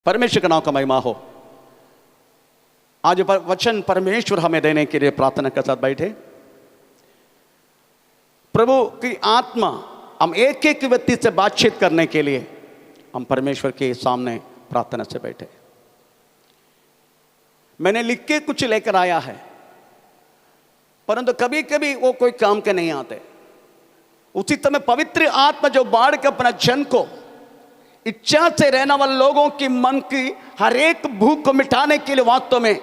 परमेश्वर का नाम का महिमा हो। आज वचन परमेश्वर हमें देने के लिए प्रार्थना के साथ बैठे। प्रभु की आत्मा, हम एक एक व्यक्ति से बातचीत करने के लिए हम परमेश्वर के सामने प्रार्थना से बैठे। मैंने लिख के कुछ लेकर आया है, परंतु कभी कभी वो कोई काम के नहीं आते। उसी तरह पवित्र आत्मा जो बाढ़ के अपना जन को इच्छा से रहने वाले लोगों की मन की हर एक भूख को मिटाने के लिए वास्तव में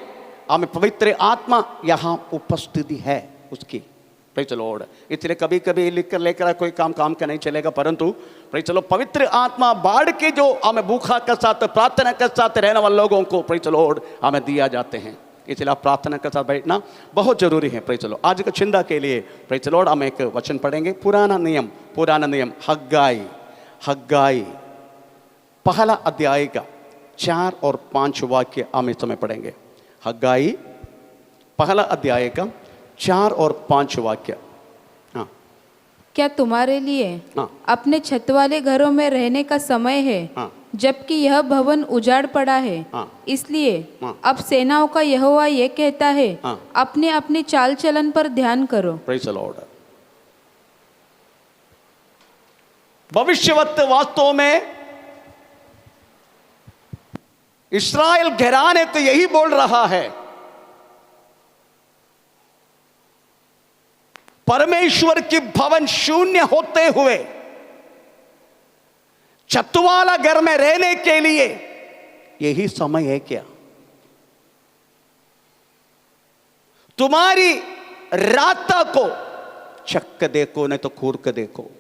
हमें पवित्र आत्मा यहां उपस्थिति है उसकी। Praise the Lord. इसलिए कभी कभी लिख कर लेकर कोई काम का नहीं चलेगा, परंतु प्रेज़ द लॉर्ड पवित्र आत्मा बाढ़ के जो हमें भूखा के साथ प्रार्थना के साथ रहने वाले लोगों को प्रेज़ द लॉर्ड हमें दिया जाते हैं। इसलिए आप प्रार्थना के साथ बैठना बहुत जरूरी है। Praise the Lord. आज का चिंता के लिए प्रेज़ द लॉर्ड हम एक वचन पढ़ेंगे। पुराना नियम हग्गाई पहला अध्याय का 4 और 5 वाक्य हम इस समय पढ़ेंगे। हग्गाई पहला अध्याय का 4 और 5 वाक्य। हाँ। क्या तुम्हारे लिए अपने छत वाले घरों में रहने का समय है? हाँ। जबकि यह भवन उजाड़ पड़ा है। हाँ। इसलिए अब सेनाओं का यहोवा ये कहता है, अपने अपनी चाल चलन पर ध्यान करो। Praise the Lord. भविष्यवक्ता वास्तव में इस्राएल घराने तो यही बोल रहा है, परमेश्वर की भवन शून्य होते हुए छत वाला घर में रहने के लिए यही समय है क्या? तुम्हारी रास्ता को चक्क देखो, नहीं तो खूर के देखो।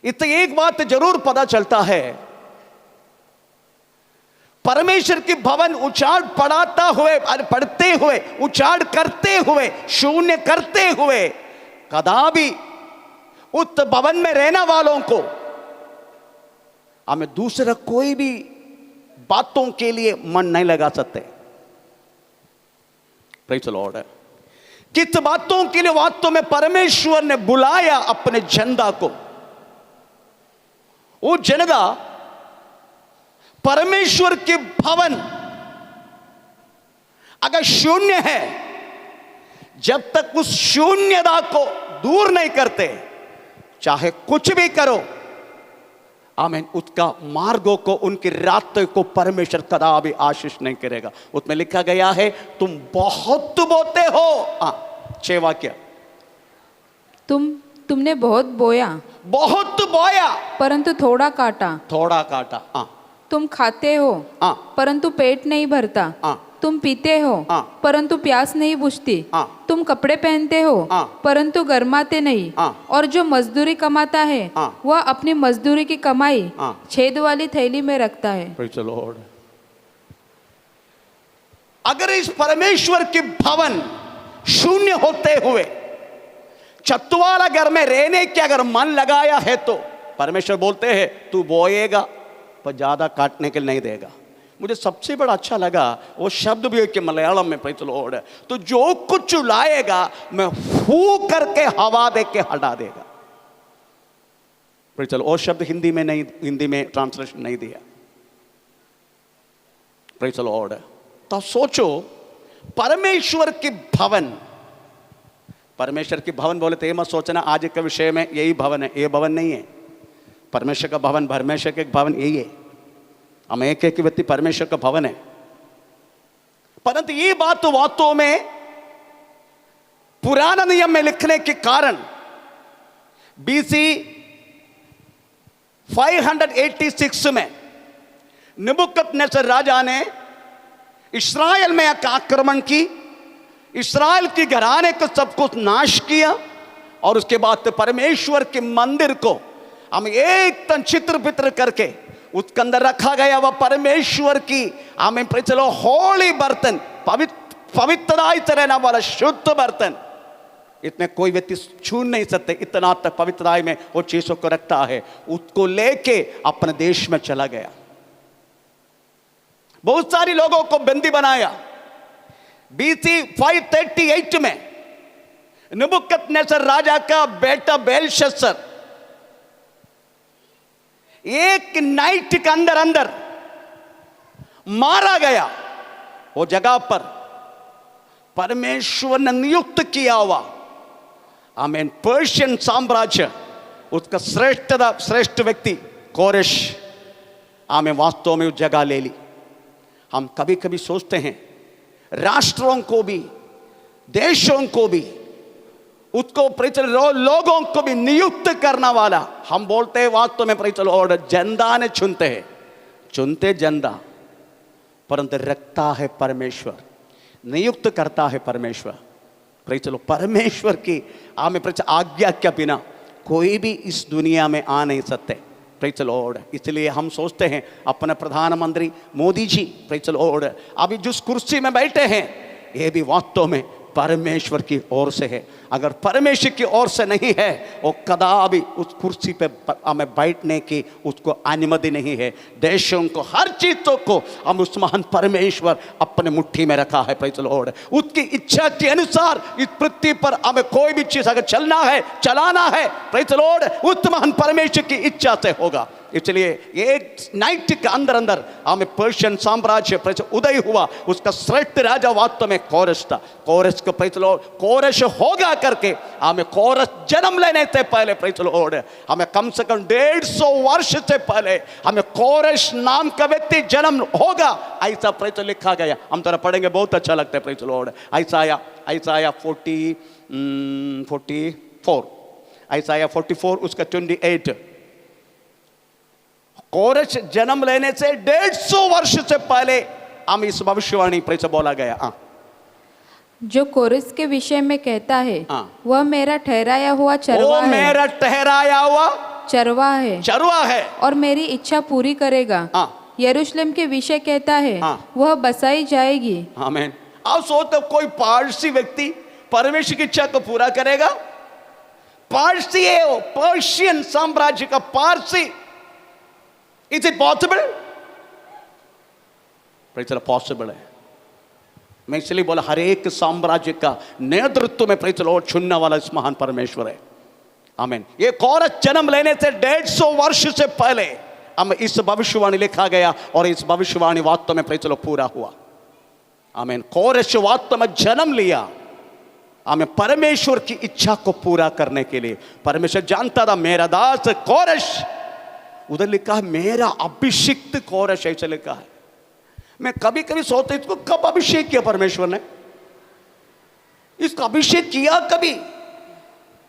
इतना एक बात जरूर पता चलता है, परमेश्वर की भवन उचाड़ पड़ते हुए उचाड़ करते हुए शून्य करते हुए कदापि उस भवन में रहने वालों को हमें दूसरा कोई भी बातों के लिए मन नहीं लगा सकते। Praise the Lord. किस बातों के लिए वास्तव में परमेश्वर ने बुलाया अपने जनता को? वो जनता परमेश्वर के भवन अगर शून्य है, जब तक उस शून्यता को दूर नहीं करते, चाहे कुछ भी करो, आमीन, उसका मार्गों को, उनके रास्ते को परमेश्वर कदापि आशीष नहीं करेगा। उसमें लिखा गया है, तुम बहुत बोते हो। 6 वाक्य। तुमने बहुत बोया परंतु थोड़ा काटा। तुम खाते हो परंतु पेट नहीं भरता। तुम पीते हो परंतु प्यास नहीं बुझती। तुम कपड़े पहनते हो परंतु गर्माते नहीं। और जो मजदूरी कमाता है वह अपनी मजदूरी की कमाई छेद वाली थैली में रखता है। Praise the Lord. अगर इस परमेश्वर की भवन शून्य होते हुए छत वाला घर में रहने के अगर मन लगाया है, तो परमेश्वर बोलते हैं तू बोएगा पर ज्यादा काटने के लिए नहीं देगा। मुझे सबसे बड़ा अच्छा लगा वो शब्द भी कि मलयालम में, प्रेज़ द लॉर्ड, तो जो कुछ लाएगा मैं फू करके हवा दे के हटा देगा। Praise the Lord. वो शब्द हिंदी में ट्रांसलेशन नहीं दिया। Praise the Lord. तो सोचो, परमेश्वर की भवन बोले तो ये मत सोचना आज के विषय में यही भवन है। ये भवन नहीं है। परमेश्वर का भवन, परमेश्वर के भवन यही है। हम एक व्यक्ति परमेश्वर का भवन है। परंतु ये बात तो वास्तव में पुराना नियम में लिखने के कारण BC 586 में नबूकदनेस्सर राजा ने इस्राएल में एक आक्रमण की, इस्राएल की घराने को सब कुछ नाश किया, और उसके बाद परमेश्वर के मंदिर को हम एक तन चित्र पित्र करके उसके अंदर रखा गया। वह परमेश्वर की हमें चलो होली बर्तन, पवित्रताई से रहने वाला शुद्ध बर्तन, इतने कोई व्यक्ति छू नहीं सकते, इतना तक पवित्रताई में वो चीजों को रखता है। उसको लेके अपने देश में चला गया, बहुत सारे लोगों को बंदी बनाया। BC 538 में नबूकदनेस्सर राजा का बेटा बेलशस्सर एक नाइट के अंदर अंदर मारा गया। वो जगह पर परमेश्वर ने नियुक्त किया हुआ आमीन पर्शियन साम्राज्य, उसका श्रेष्ठ व्यक्ति कोरेश आमीन वास्तव में उस जगह ले ली। हम कभी कभी सोचते हैं राष्ट्रों को भी, देशों को भी, उसको लोगों को भी नियुक्त करना वाला, हम बोलते हैं वास्तव में और जनता ने चुनते जनता, परंतु रखता है परमेश्वर, नियुक्त करता है परमेश्वर। परमेश्वर की आज्ञा के बिना कोई भी इस दुनिया में आ नहीं सकते। इसलिए हम सोचते हैं अपने प्रधानमंत्री मोदी जी अभी जिस कुर्सी में बैठे हैं ये भी वास्तव में परमेश्वर की ओर से है। अगर परमेश्वर की ओर से नहीं है वो कदापि उस कुर्सी पे हमें बैठने की उसको अनुमति नहीं है। देशों को, हर चीजों को हम उस महान परमेश्वर अपने मुट्ठी में रखा है। Praise the Lord. उसकी इच्छा के अनुसार इस पृथ्वी पर हमें कोई भी चीज अगर चलना है, चलाना है, प्रेज़ द लॉर्ड, उस महान परमेश्वर की इच्छा से होगा। इसलिए एक नाइट के अंदर अंदर हमें पर्शियन साम्राज्य उदय हुआ। उसका श्रेष्ठ राजा वास्तव में कोरेश था। कोरेश को प्रेज़ द लॉर्ड, कोरेश होगा करके हमें कोरेश जन्म लेने से पहले प्रेज़ द लॉर्ड हमें कम से कम 150 वर्ष से पहले हमें कोरेश नाम का व्यक्ति जन्म होगा, ऐसा प्रेज़ लिखा गया। हम तरह पढ़ेंगे, बहुत अच्छा लगता है। Praise the Lord. Isaiah 44 उसका 28, कोरेश जन्म लेने से 150 वर्ष से पहले हम इस भविष्यवाणी प्रेज़ बोला गया। जो कोरेश के विषय में कहता है वह मेरा ठहराया हुआ चरवा है, मेरा ठहराया हुआ चरवा है और मेरी इच्छा पूरी करेगा। यरूशलेम के विषय कहता है वह बसाई जाएगी। आमीन। आप सोचते कोई पारसी व्यक्ति परमेश्वर की इच्छा को पूरा करेगा? पारसी है वो, पर्शियन साम्राज्य का Parsi. Is it possible? Possible है। मैं इसलिए बोला हर एक साम्राज्य का नेतृत्व में प्रेज़ द लॉर्ड चुनने वाला इस महान परमेश्वर है। आमीन। ये कोरेश जन्म लेने से 150 वर्ष से पहले हम इस भविष्यवाणी लिखा गया और इस भविष्यवाणी वास्तव में प्रेज़ द लॉर्ड पूरा हुआ। आमीन। कोरेश वास्तव में जन्म लिया हमें परमेश्वर की इच्छा को पूरा करने के लिए। परमेश्वर जानता था मेरा दास कोरेश, उधर लिखा है मेरा अभिषिक्त कोरेश, ऐसे लिखा है। मैं कभी कभी सोचता इसको कब अभिषेक किया परमेश्वर ने? इसको अभिषेक किया कभी?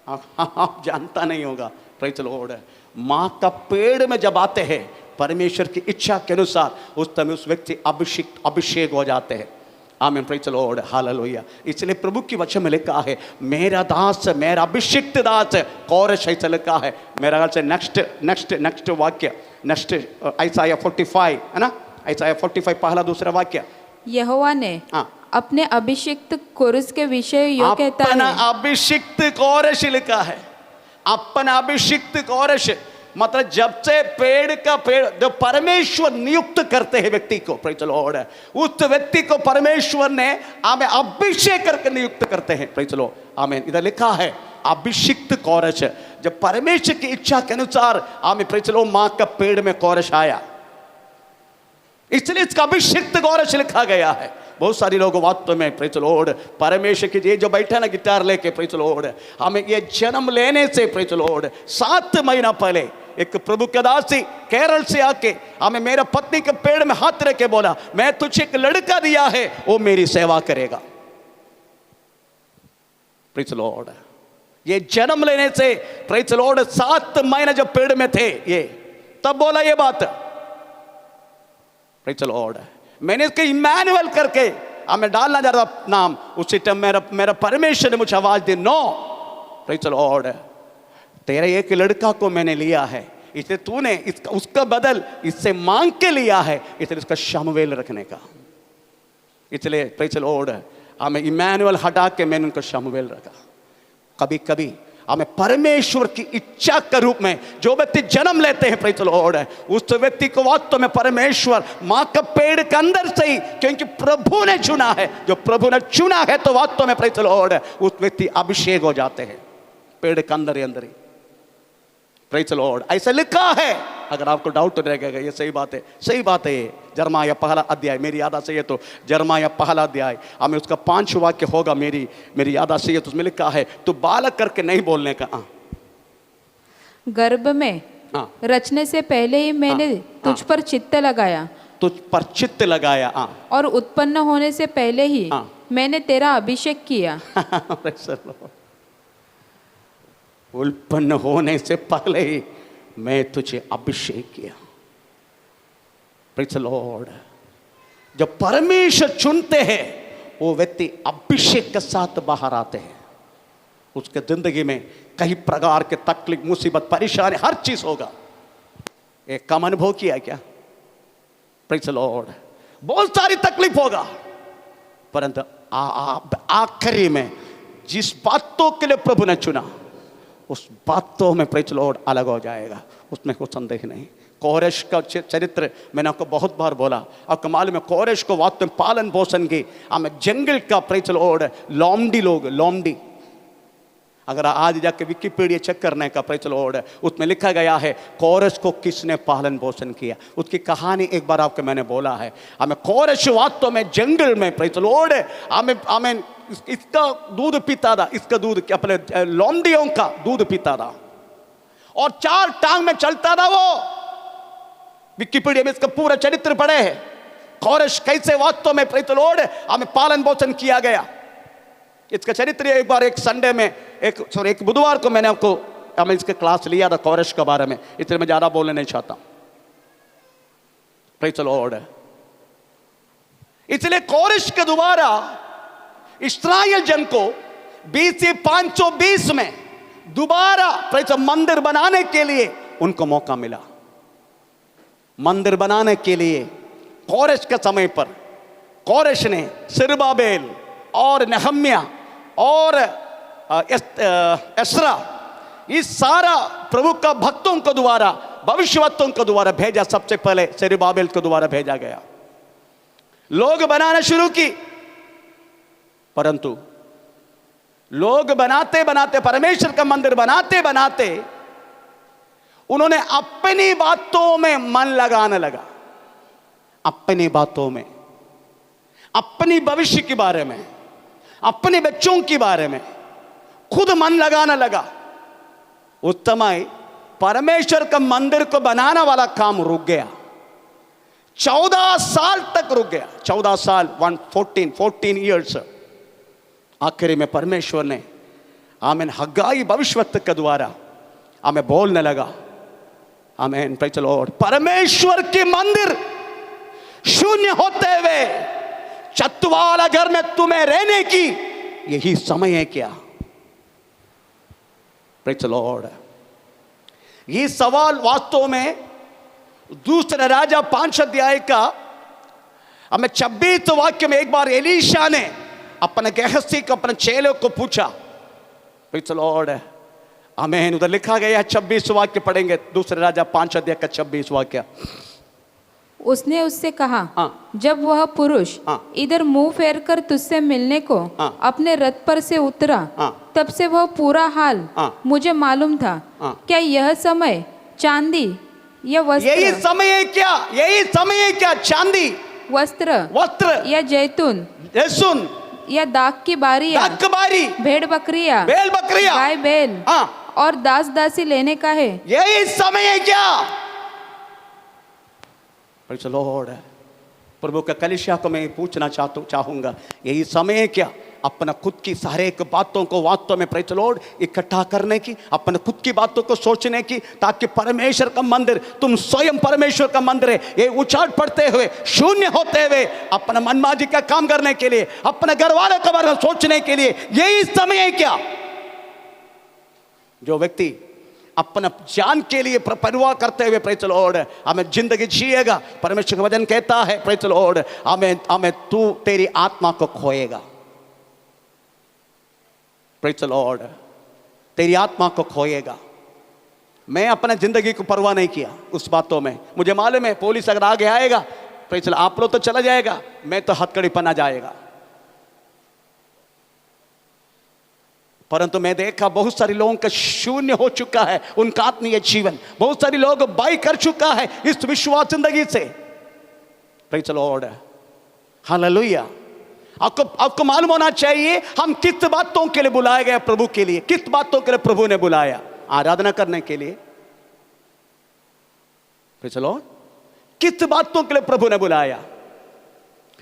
आप जानता नहीं होगा। Praise the Lord. माँ का पेड़ में जब आते हैं परमेश्वर की इच्छा के अनुसार उस समय उस व्यक्ति अभिषेक हो जाते हैं। आमीन। Praise the Lord. हालेलुया। इसलिए प्रभु की वचन में लिखा है मेरा दास, मेरा अभिषिक्त दास कोरेश, ऐसा लिखा है। मेरा ख्याल से नेक्स्ट वाक्य, नेक्स्ट Isaiah 45 है ना, Isaiah 45 पहला दूसरा वाक्य। यहोवा ने अपने अभिषिक्त कोरेश के विषय यो कहता है। अपना अभिषिक्त कोरेश लिखा है, अपना अभिषिक्त कोरेश। मतलब जब से पेड़ जो परमेश्वर नियुक्त करते हैं व्यक्ति को, प्रेज़ द लॉर्ड, उस व्यक्ति को परमेश्वर ने हमें अभिषेक करके नियुक्त करते हैं। Praise the Lord. आमीन। इधर लिखा है अभिषिक्त कोरेश। जब परमेश्वर की इच्छा के अनुसार हमें प्रेज़ द लॉर्ड माँ का पेड़ में कोरेश आया, इसलिए इसका अभिषिक्त कोरेश लिखा गया है। बहुत सारे लोग वास्तव में प्रेज़ द लॉर्ड परमेश्वर की, ये जो बैठा ना गिटार लेके, प्रेज़ द लॉर्ड, हमें ये जन्म लेने से प्रेज़ द लॉर्ड 7 महीना पहले एक प्रभु के दासी केरल से आके हमें मेरा पत्नी के पेड़ में हाथ रख के बोला मैं तुझे एक लड़का दिया है, वो मेरी सेवा करेगा। Praise the Lord. ये जन्म लेने से प्रेज़ द लॉर्ड 7 महीने जब पेड़ में थे ये, तब बोला ये बात। Praise the Lord. मैंने इसके इमैनुअल करके हमें डालना जा रहा नाम, उसी टाइम मेरा परमेश्वर ने मुझे आवाज दी, नो प्रेज़ द लॉर्ड, तेरे एक लड़का को मैंने लिया है, इसलिए तूने इसका उसका बदल इससे मांग के लिया है, इसलिए इसका शमूएल रखने का। इसलिए प्रेज़ द लॉर्ड हमें इमैनुअल हटा के मैंने उनका शमूएल रखा। कभी कभी हमें परमेश्वर की इच्छा के रूप में जो व्यक्ति जन्म लेते हैं, प्रेज़ द लॉर्ड, उस व्यक्ति को वास्तव में परमेश्वर माँ का पेड़ के अंदर से ही, क्योंकि प्रभु ने चुना है, जो प्रभु ने चुना है तो वास्तव में प्रेज़ द लॉर्ड उस व्यक्ति अभिषेक हो जाते हैं पेड़ के अंदर ही। Praise the Lord. ऐसा लिखा है, अगर आपको डाउट रहेगा ये सही बात है, सही बात है। ये यिर्मयाह पहला अध्याय, मेरी याद से ये तो यिर्मयाह पहला अध्याय, हमें उसका 5 वाक्य होगा, मेरी याद से ये तो उसमें लिखा है, तो बालक करके नहीं बोलने का। गर्भ में रचने से पहले ही मैंने तुझ पर चित्त लगाया, तुझ पर चित्त लगाया, और उत्पन्न होने से पहले ही मैंने तेरा अभिषेक किया। उत्पन्न होने से पहले ही मैं तुझे अभिषेक किया। Praise the Lord. जब परमेश्वर चुनते हैं वो व्यक्ति अभिषेक के साथ बाहर आते हैं। उसके जिंदगी में कई प्रकार के तकलीफ, मुसीबत, परेशानी, हर चीज होगा। एक कम अनुभव किया क्या? Praise the Lord. बहुत सारी तकलीफ होगा, परंतु आखिरी में जिस बातों के लिए प्रभु ने चुना उस बातों में प्रेज़ द लॉर्ड अलग हो जाएगा, उसमें कोई संदेह नहीं। कोरेश का चरित्र मैंने आपको बहुत बार बोला। आपको मालूम है कोरेश को वास्तव में पालन पोषण की हमें जंगल का प्रेज़ द लॉर्ड लोमड़ी लोग, लोमड़ी, अगर आज जाके विकिपीडिया चेक करने का प्रेज़ द लॉर्ड, उसमें लिखा गया है कोरेश को किसने पालन पोषण किया। उसकी कहानी एक बार आपको मैंने बोला है। हमें कोरेश वास्तव में जंगल में प्रेज़ द लॉर्ड हमें इसका दूध पीता था, इसका दूध अपने लोमड़ियों का दूध पीता था और 4 टांग में चलता था वो। विकिपीडिया में इसका पूरा चरित्र पढ़े है, कोरेश कैसे वास्तव में प्रेज़ द लॉर्ड हमें पालन पोषण किया गया। इसका चरित्र एक बार एक संडे में एक बुधवार को मैंने आपको हमें इसके क्लास लिया था कोरेश के बारे में, इसलिए मैं ज्यादा बोलने नहीं चाहता। Praise the Lord. इसलिए कोरेश के द्वारा इस्राएल जन को BC 520 में दोबारा प्रेज़ मंदिर बनाने के लिए उनको मौका मिला। मंदिर बनाने के लिए कोरेश के समय पर कोरेश ने सिरबाबेल और नहम्या और एस्रा, इस सारा प्रभु का भक्तों को द्वारा, भविष्यवक्तों को द्वारा भेजा। सबसे पहले सिरबाबेल को द्वारा भेजा गया, लोग बनाना शुरू की, परंतु लोग बनाते बनाते, परमेश्वर का मंदिर बनाते बनाते उन्होंने अपनी बातों में मन लगाने लगा। अपनी बातों में, अपनी भविष्य के बारे में, अपने बच्चों के बारे में खुद मन लगाना लगा। उस समय परमेश्वर का मंदिर को बनाने वाला काम रुक गया। 14 साल तक रुक गया। 14 साल, 14 ईयर्स। आखिरी में परमेश्वर ने आमीन हग्गाई भविष्यवक्ता के द्वारा हमें बोलने लगा, आमीन प्रेज़ द लॉर्ड, परमेश्वर के मंदिर शून्य होते हुए छत वाला घर में तुम्हें रहने की यही समय है क्या? Praise the Lord. ये सवाल वास्तव में दूसरा राजा 5 अध्याय का हमें 26 वाक्य में एक बार एलीशा ने अपने गेहसी को, अपने चेले को पूछा। Praise the Lord. आमीन। उधर लिखा गया है, 26 वाक्य पढ़ेंगे, दूसरे राजा 5 अध्याय का 26 वाक्य। उसने उससे कहा, जब वह पुरुष इधर मुंह फेर कर तुझसे मिलने को अपने रथ पर से उतरा, तब से वह पूरा हाल मुझे मालूम था। क्या यह समय चांदी या वस्त्र, यही समय है क्या? यही समय है क्या? चांदी, वस्त्र या जैतून या दाख की बारी, भेड़ बकरिया, गाय बैल और दास दासी लेने का है? यही समय है क्या? Praise the Lord. प्रभु का कलीसिया को मैं पूछना चाहूंगा, यही समय है क्या अपना खुद की सारे बातों को वास्तव में प्रेज़ द लॉर्ड इकट्ठा करने की, अपने खुद की बातों को सोचने की, ताकि परमेश्वर का मंदिर, तुम स्वयं परमेश्वर का मंदिर है, ये उछाट पड़ते हुए, शून्य होते हुए अपना मनमाजी का काम करने के लिए, अपने घर वालों के बारे में सोचने के लिए यही समय है क्या? जो व्यक्ति अपना जान के लिए परवाह करते हुए प्रेज़ द लॉर्ड हमें जिंदगी जिएगा, परमेश्वर का वचन कहता है प्रेज़ द लॉर्ड हमें तू तेरी आत्मा को खोएगा। प्रेज़ द लॉर्ड, तेरी आत्मा को खोएगा। मैं अपना जिंदगी को परवाह नहीं किया उस बातों में। मुझे मालूम है पुलिस अगर आगे आएगा, प्रेज़ द लॉर्ड, आप लोग तो चला जाएगा, मैं तो हथकड़ी पना जाएगा। परंतु मैं देखा बहुत सारे लोगों का शून्य हो चुका है उनका आत्मीय जीवन, बहुत सारे लोग बाई कर चुका है इस विश्वास जिंदगी से। Praise the Lord, hallelujah. आपको मालूम होना चाहिए हम किस बातों के लिए बुलाए गए प्रभु के लिए, किस बातों के लिए प्रभु ने बुलाया, आराधना करने के लिए। प्रेज़ द लॉर्ड, किस बातों के लिए प्रभु ने बुलाया?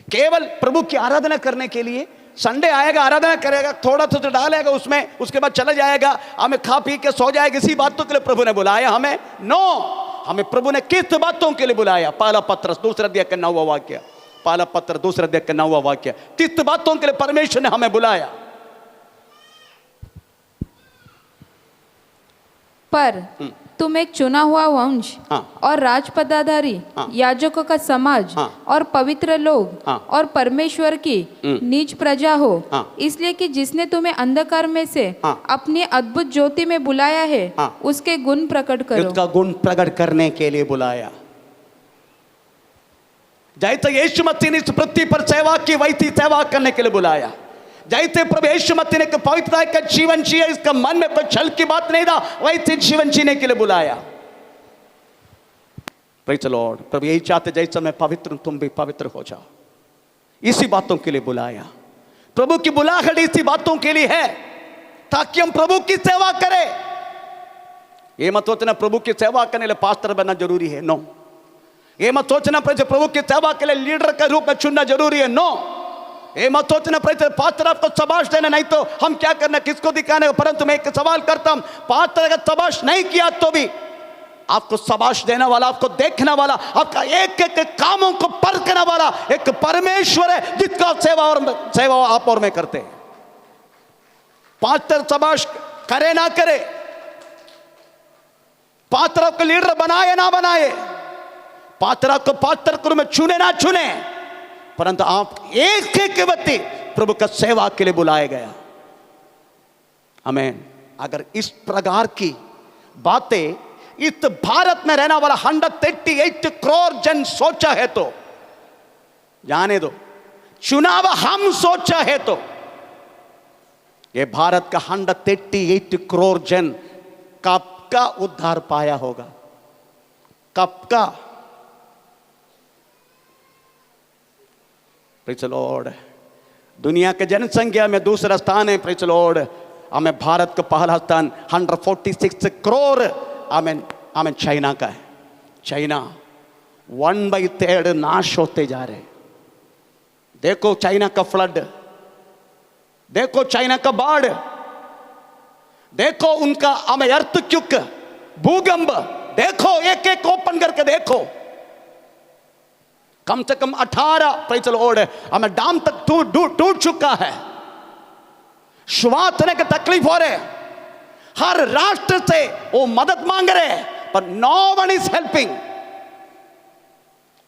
केवल प्रभु की आराधना करने के लिए। संडे आएगा, आराधना करेगा, थोड़ा सा डालेगा उसमें, उसके बाद चला जाएगा, हमें खा पी के सो जाएगा, इसी बातों के लिए प्रभु ने बुलाया हमें? नो, हमें प्रभु ने किस बातों के लिए बुलाया? पहला पत्रस 2 अध्याय का 9वां वाक्य, पहला पत्र 2 अध्याय का 9वां वाक्य, किस बातों के लिए परमेश्वर ने हमें बुलाया? पर तुम एक चुना हुआ वंश और राजपदाधारी, याजकों का समाज और पवित्र लोग और परमेश्वर की नीच प्रजा हो, इसलिए कि जिसने तुम्हें अंधकार में से अपनी अद्भुत ज्योति में बुलाया है उसके गुण प्रकट करो। उसका गुण प्रकट करने के लिए बुलाया। जैसे यीशु मसीह ने इस पृथ्वी पर सेवा की, वैसी सेवा करने के लिए बुलाया। जैसे प्रभु यीशु मसीह ने पवित्रता का जीवन जिया, इसका मन में कोई छल की बात नहीं था, वैसे जीवन जीने के लिए बुलाया। प्रेज़ द लॉर्ड, प्रभु यही चाहते जैसे मैं पवित्र हूं तुम भी पवित्र हो जाओ, इसी बातों के लिए बुलाया। प्रभु की बुलाहट इसी बातों के लिए है ताकि हम प्रभु की सेवा करें। ये मत सोचना प्रभु की सेवा करने के लिए पास्टर बनना जरूरी है, नो। ये मत सोचना प्रभु की सेवा के लिए लीडर के रूप में चुनना जरूरी है, नो। ये मत सोचना पास्टर आपको शाबाश देना, नहीं तो हम क्या करना, किसको दिखाने। परंतु मैं एक सवाल करता हूं, पास्टर अगर शाबाश नहीं किया तो भी आपको शाबाश देने वाला, आपको देखने वाला, आपका एक एक कामों को परखने वाला एक परमेश्वर है जिसका सेवा आप और मैं करते हैं। पास्टर शाबाश करे ना करे, पास्टर आपको लीडर बनाए ना बनाए, पास्टर आपको पास्टर के रूप में चुने ना चुने, परंतु आप एक एक व्यक्ति प्रभु का सेवा के लिए बुलाया गया। आमीन। अगर इस प्रकार की बातें इस भारत में रहने वाला 138 करोड़ जन सोचा है तो जाने दो, चुनाव हम सोचा है तो ये भारत का 138 करोड़ जन कब का उद्धार पाया होगा, कब का। प्रेज़ द लॉर्ड, दुनिया के जनसंख्या में दूसरा स्थान है। प्रेज़ द लॉर्ड, हमें भारत का पहला स्थान 146 करोड़ आमीन चाइना का है। चाइना 1/3 नाश होते जा रहे। देखो चाइना का फ्लड, देखो चाइना का बाढ़, देखो उनका अर्थक्वेक, भूकंप, देखो एक एक ओपन करके देखो। कम से कम 18 प्रेज़ द लॉर्ड हमें डैम तक टूट चुका है। श्वास लेने की तकलीफ हो रहे, हर राष्ट्र से वो मदद मांग रहे, पर नो वन इज हेल्पिंग।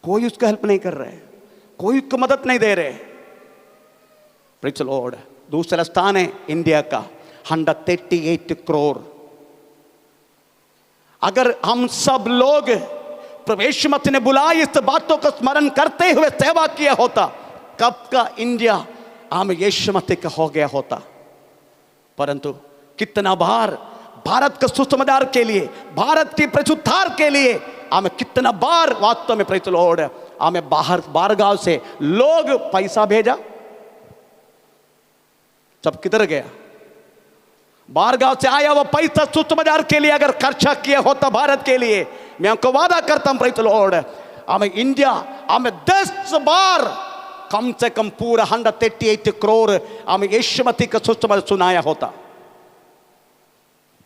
कोई उसका हेल्प नहीं कर रहे, कोई उसको मदद नहीं दे रहे। प्रेज़ द लॉर्ड, दूसरा स्थान है इंडिया का 138 करोड़। अगर हम सब लोग प्रभु यीशु मसीह ने बुलाई इस बातों को स्मरण करते हुए सेवा किया होता, कब का इंडिया हम यीशु मसीह का हो गया होता। परंतु कितना बार भारत के सुसमाचार के लिए, भारत की प्रत्युत्थान के लिए हमें कितना बार वास्तव में प्रेज़ द लॉर्ड हमें बाहर गांव से लोग पैसा भेजा, सब किधर गया? बाहर गांव से आया वो पैसा सुसमाचार के लिए अगर खर्चा किया होता भारत के लिए, मैं आपको वादा करता हूं प्रेज़ द लॉर्ड हमें इंडिया हमें 10 बार कम से कम पूरा 138 करोड़ हमें यीशु मसीह का सुसमाचार सुनाया होता।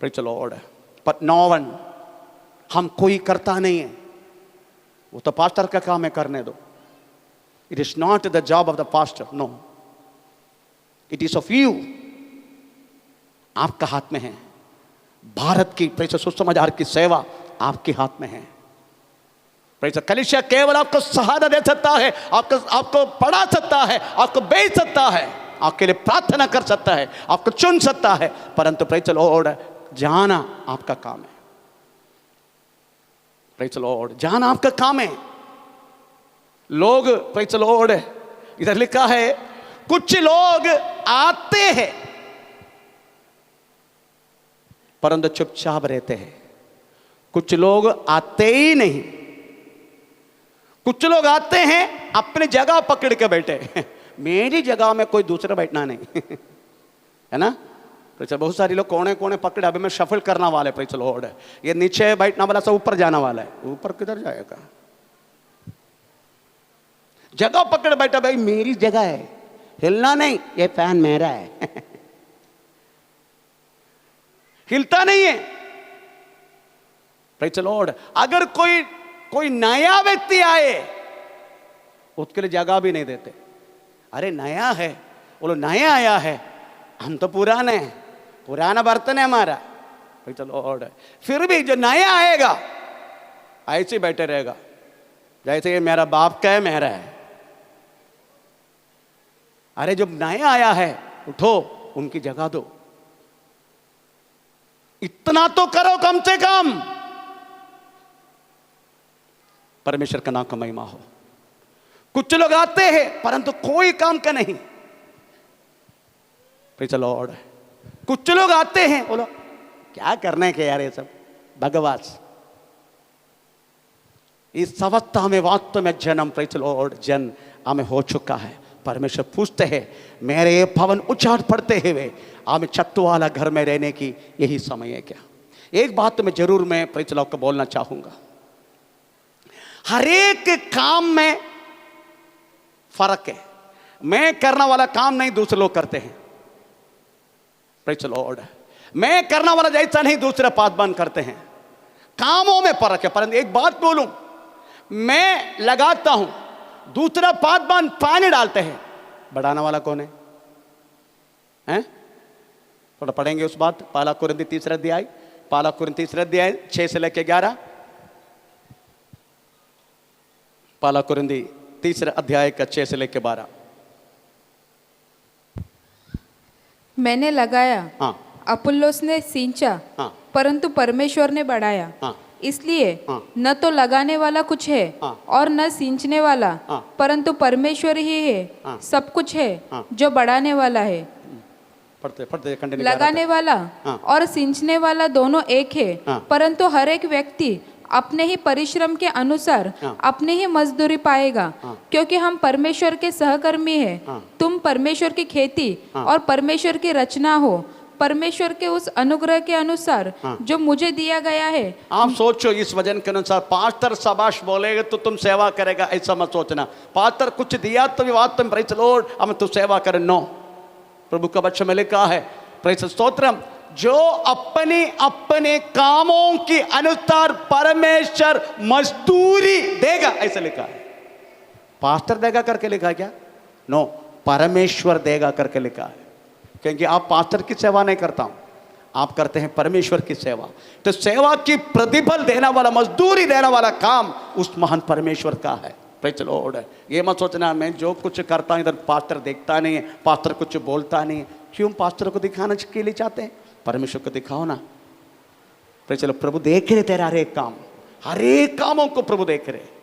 प्रेज़ द लॉर्ड, पर नो वन, हम कोई करता नहीं है, वो तो पास्टर का काम है, करने दो। It is not the job of the pastor, no, it is of you. आपका हाथ में है। भारत की प्रेज़ सुसमाचार की सेवा आपके हाथ में है। प्रेज़ कलीसिया केवल आपको सहायता दे सकता है, आपको पढ़ा सकता है, आपको भेज सकता है, आपके लिए प्रार्थना कर सकता है, आपको चुन सकता है, परंतु प्रेज़ द लॉर्ड जाना आपका काम है। प्रेज़ द लॉर्ड, जाना आपका काम है। लोग प्रेज़ द लॉर्ड, इधर लिखा है कुछ लोग आते हैं, परंतु चुपचाप रहते हैं। कुछ लोग आते ही नहीं, कुछ लोग आते हैं अपनी जगह पकड़ के बैठे मेरी जगह में कोई दूसरा बैठना नहीं है ना। तो बहुत सारे लोग कोने कोने पकड़े, अभी मैं शफल करना वाले प्रेज लॉर्ड, ये नीचे बैठना वाला सब ऊपर जाना वाला है। ऊपर किधर जाएगा? जगह पकड़ बैठा, भाई मेरी जगह है, हिलना नहीं, ये फैन मेरा है हिलता नहीं है प्रेज लॉर्ड। अगर कोई नया व्यक्ति आए उसके लिए जगह भी नहीं देते। अरे नया है, बोलो नया आया है, हम तो पुराने हैं, पुराना बर्तन है हमारा प्रेज लॉर्ड। फिर भी जो नया आएगा ऐसे ही बैठे रहेगा जैसे ये मेरा बाप का है, मेरा है। अरे जब नया आया है उठो, उनकी जगह दो, इतना तो करो कम से कम। परमेश्वर का नाम का महिमा हो। कुछ लोग आते हैं परंतु कोई काम का नहीं प्रेज लॉर्ड। कुछ लोग आते हैं, बोलो क्या करने के यार ये सब भगवास। इस अवस्था में वास्तव में जन्म प्रेज लॉर्ड जन हमें हो चुका है। परमेश्वर पूछते हैं मेरे ये भवन उजाड़ पड़ते हुए हमें छत्तों वाला घर में रहने की यही समय है क्या? एक बात तो मैं जरूर मैं प्रेज लॉर्ड को बोलना चाहूंगा, हर एक काम में फर्क है। मैं करने वाला काम नहीं दूसरे लोग करते हैं प्रेज लॉर्ड। मैं करने वाला जैसा नहीं दूसरे पासबान करते हैं, कामों में फर्क है। परंतु एक बात बोलूं, मैं लगाता हूं, दूसरा पासबान पानी डालते हैं, बढ़ाने वाला कौन है? हैं? थोड़ा पढ़ेंगे उस बात। पहला कुरिन्थी 3 अध्याय, पहला कुरिन्थी 3 अध्याय 6 से लेकर 11। पहला कुरिन्थी 3 अध्याय का 6 से लेकर 12। मैंने लगाया, हाँ, अपुल्लोस ने सींचा, हाँ, परंतु परमेश्वर ने बढ़ाया। हाँ, इसलिए हाँ, न तो लगाने वाला कुछ है, हाँ, और न सींचने वाला, हाँ, परंतु परमेश्वर ही है, हाँ, सब कुछ है, हाँ, जो बढ़ाने वाला है। पढ़ते पढ़ते कंटिन्यू। लगाने वाला हाँ, और सींचने वाला दोनों एक है, हाँ, परंतु हर एक व्यक्ति अपने ही परिश्रम के अनुसार हाँ, अपनी ही मजदूरी पाएगा। हाँ, क्योंकि हम परमेश्वर के सहकर्मी हैं। हाँ, तुम परमेश्वर की खेती हाँ, और परमेश्वर की रचना हो, परमेश्वर के उस अनुग्रह के अनुसार हाँ, जो मुझे दिया गया है। आप सोचो इस वजन के अनुसार पास्टर शाबाश बोलेगा तो तुम सेवा करेगा, ऐसा मत सोचना। पास्टर कुछ दिया तो भी बात तुम प्रेज लॉर्ड हम तो सेवा करें, नो। प्रभु का वचन में लिखा है प्रेज स्तोत्रम, जो अपने अपने कामों के अनुसार परमेश्वर मजदूरी देगा, ऐसा लिखा है। पास्टर देगा करके लिखा है क्या? नो, परमेश्वर देगा करके लिखा है। क्योंकि आप पास्टर की सेवा नहीं करता हूं, आप करते हैं परमेश्वर की सेवा। तो सेवा की प्रतिफल देने वाला, मजदूरी देने वाला काम उस महान परमेश्वर का है प्रेज लॉर्ड। ये मत सोचना मैं जो कुछ करता हूं इधर पास्टर देखता नहीं है, पास्टर कुछ बोलता नहीं है। क्यों पास्टर को दिखाना के लिए चाहते हैं? परमेश्वर को दिखाओ ना प्रेज लॉर्ड। प्रभु देख रहे तेरा हर एक काम, हर एक कामों को प्रभु देख रहे।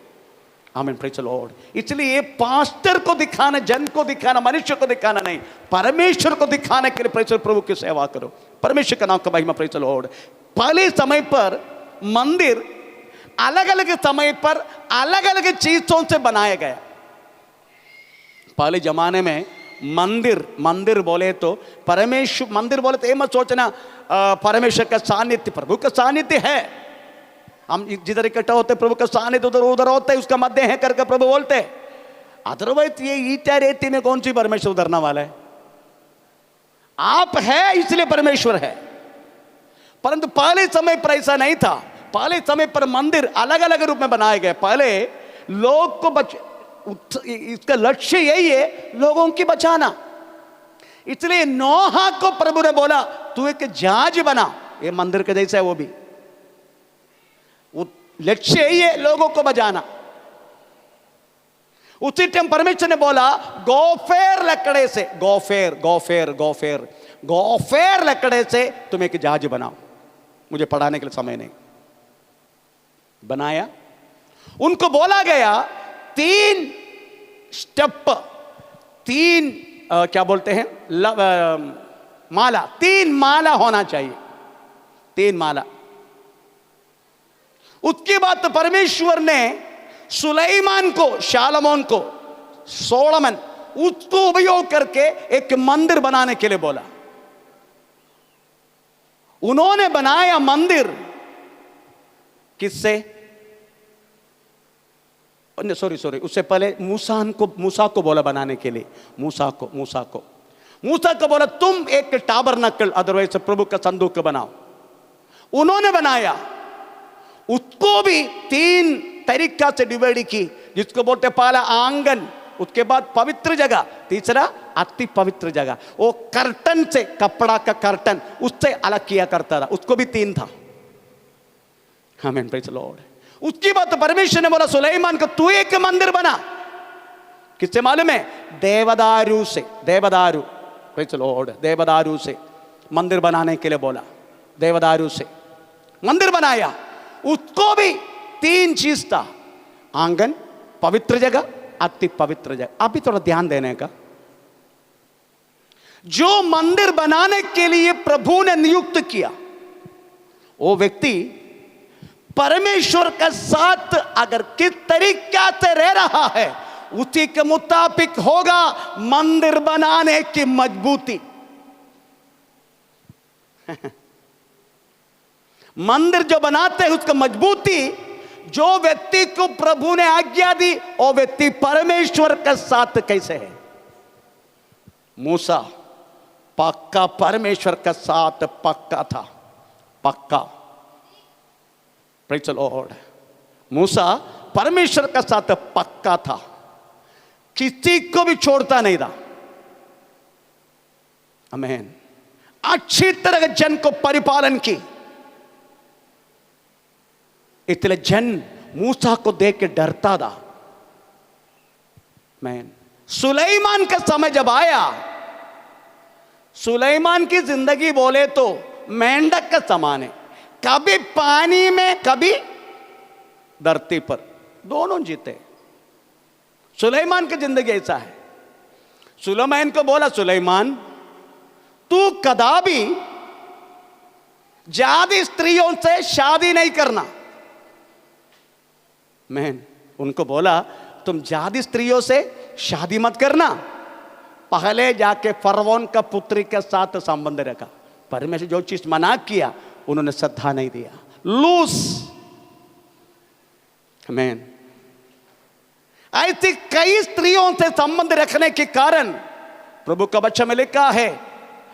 आमीन प्रेज लॉर्ड। इसलिए पास्टर को दिखाना, जन को दिखाना, मनुष्य को दिखाना नहीं, परमेश्वर को दिखाने के लिए प्रेज प्रभु की सेवा करो। परमेश्वर का नाम का महिमा प्रेज लॉर्ड। पहले समय पर मंदिर अलग अलग समय पर अलग अलग चीजों से बनाया गया। पहले जमाने में मंदिर बोले तो परमेश्वर, मंदिर बोले तो ये मत सोचना परमेश्वर का सानिध्य, प्रभु का सानिध्य है। हम जिधर इकट्ठा होते प्रभु का सानिध्य उधर उधर होते है, उसका मध्य है करके प्रभु बोलते। अदरवाइज ये ईटा रेती में कौन सी परमेश्वर उधरना वाला है? आप है इसलिए परमेश्वर है। परंतु पहले समय पर ऐसा नहीं था। पहले समय पर मंदिर अलग अलग रूप में बनाए गए। पहले लोग को इसका लक्ष्य यही है, लोगों की बचाना। इसलिए नोहा को प्रभु ने बोला तू एक जहाज बना, ये मंदिर के जैसा है वो भी। लक्ष्य यही है, लोगों को बचाना। उसी टाइम परमेश्वर ने बोला गोफेर लकड़े से, गोफेर लकड़े से तुम एक जहाज बनाओ। मुझे पढ़ाने के लिए समय नहीं। बनाया, उनको बोला गया 3 स्टेप, 3 क्या बोलते हैं माला, 3 माला होना चाहिए। 3 माला। उसके बाद तो परमेश्वर ने सुलेमान को, शालमोन को, सोलोमन, उसको उपयोग करके एक मंदिर बनाने के लिए बोला। उन्होंने बनाया मंदिर किससे? सॉरी, उससे पहले मूसा को बोला बनाने के लिए। मूसा को बोला तुम एक टाबरनकल, अदरवाइज प्रभु का संदूक बनाओ। उन्होंने बनाया। उसको भी 3 तरीका से डिवाइड की, जिसको बोलते पहला आंगन, उसके बाद पवित्र जगह, तीसरा अति पवित्र जगह। वो कर्टन से, कपड़ा का कर्टन, उससे अलग किया करता था। उसको भी 3 था। आमीन, प्रेज़ द लॉर्ड। उसकी बात परमेश्वर ने बोला सुलेमान को तू एक मंदिर बना। किससे मालूम है? देवदारू से। देवदारू, प्रेज़ द लॉर्ड, देवदारू से मंदिर बनाने के लिए बोला। देवदारू से मंदिर बनाया। उसको भी 3 चीज था, आंगन, पवित्र जगह, अति पवित्र जगह। आप भी थोड़ा ध्यान देने का। जो मंदिर बनाने के लिए प्रभु ने नियुक्त किया, वो व्यक्ति परमेश्वर के साथ अगर किस तरीका से रह रहा है, उसी के मुताबिक होगा मंदिर बनाने की मजबूती। मंदिर जो बनाते हैं उसका मजबूती, जो व्यक्ति को प्रभु ने आज्ञा दी, वो व्यक्ति परमेश्वर के साथ कैसे है। मूसा पक्का परमेश्वर के साथ पक्का था, पक्का। Praise the Lord. मूसा परमेश्वर के साथ पक्का था, किसी को भी छोड़ता नहीं था। आमीन। अच्छी तरह जन को परिपालन की। इसलिए जन मूसा को देख के डरता था। मैन सुलेमान का समय जब आया, सुलेमान की जिंदगी बोले तो मेंढक का समान है, कभी पानी में कभी धरती पर, दोनों जीते। सुलेमान की जिंदगी ऐसा है। सुलेमान को बोला सुलेमान तू कदापि ज्यादा स्त्रियों से शादी नहीं करना। मैन उनको बोला तुम ज्यादा स्त्रियों से शादी मत करना, पहले जाके फरवोन का पुत्री के साथ संबंध रखा। परमेश्वर जो चीज मना किया उन्होंने श्रद्धा नहीं दिया, लूस। मैन ऐसी कई स्त्रियों से संबंध रखने के कारण प्रभु का बच्चा में लिखा है,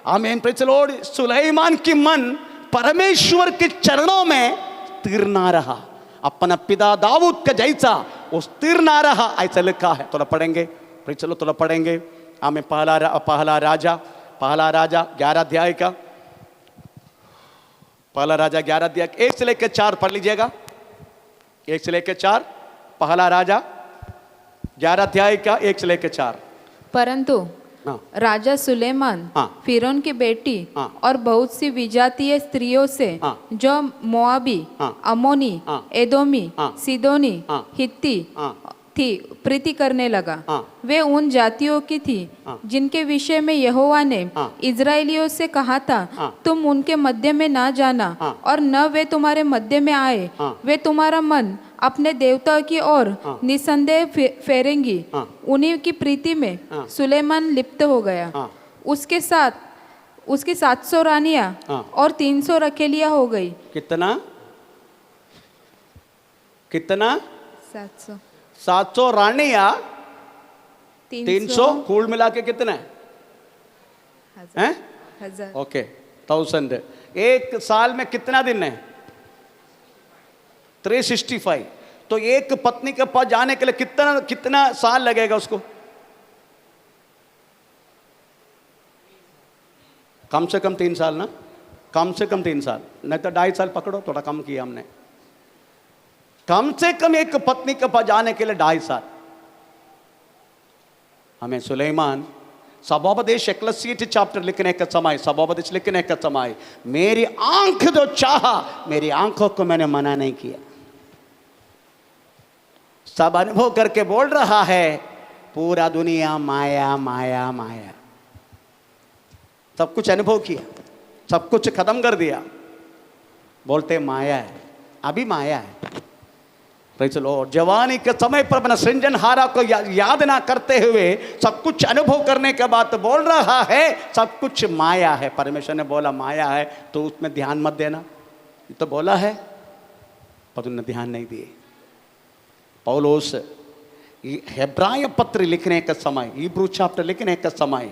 आमीन, प्रेज़ द लॉर्ड, सुलेमान की मन परमेश्वर के चरणों में स्थिर ना रहा, अपना पिता दाऊद का जैसा वो स्थिर ना रहा, ऐसा लिखा है। थोड़ा पढ़ेंगे, चलो थोड़ा पढ़ेंगे। आमीन। पहला राजा 11 अध्याय का, पहला राजा 11 अध्याय 1 से लेकर 4 पढ़ लीजिएगा। 1 से लेकर 4, पहला राजा 11 अध्याय का 1 से लेकर 4। परंतु राजा सुलेमान फिरौन की बेटी और बहुत सी विजातीय स्त्रियों से जो मोआबी, अमोनी, एदोमी, सीदोनी, हित्ती थी प्रीति करने लगा। वे उन जातियों की थी जिनके विषय में यहोवा ने इजराइलियों से कहा था तुम उनके मध्य में ना जाना और न वे तुम्हारे मध्य में आए। वे तुम्हारा मन अपने देवता की ओर निसंदेह फेरेंगी। उन्हीं की प्रीति में सुलेमान लिप्त हो गया। उसके साथ उसकी 700 रानियां और 300 रखेलियां हो गई। कितना 700 700 रानियां, 300 कुल मिला के कितना है? 1000। ओके, 1000। एक साल में कितना दिन है? 365। तो एक पत्नी के पास जाने के लिए कितना साल लगेगा उसको? कम से कम 3 साल ना, कम से कम 3 साल, नहीं तो 2.5 साल पकड़ो, थोड़ा कम किया हमने। कम से कम एक पत्नी के पास जाने के लिए 2.5 साल। हमें सुलेमान सभोपदेश एक्लेसियास्टिक चैप्टर लिखने का समय, सभोपदेश लिखने का समय, मेरी आंख जो चाहा, मेरी आंखों को मैंने मना नहीं किया। सब अनुभव करके बोल रहा है पूरा दुनिया माया माया माया। सब कुछ अनुभव किया, सब कुछ खत्म कर दिया। बोलते माया है, अभी माया है। Praise the Lord. जवानी के समय पर अपना सृजनहारा को याद ना करते हुए सब कुछ अनुभव करने के बाद बोल रहा है सब कुछ माया है। परमेश्वर ने बोला माया है तो उसमें ध्यान मत देना, ये तो बोला है पर तुमने ध्यान नहीं दिए। पौलुस हेब्राय पत्र लिखने का समय, हिब्रू चैप्टर लिखने का समय,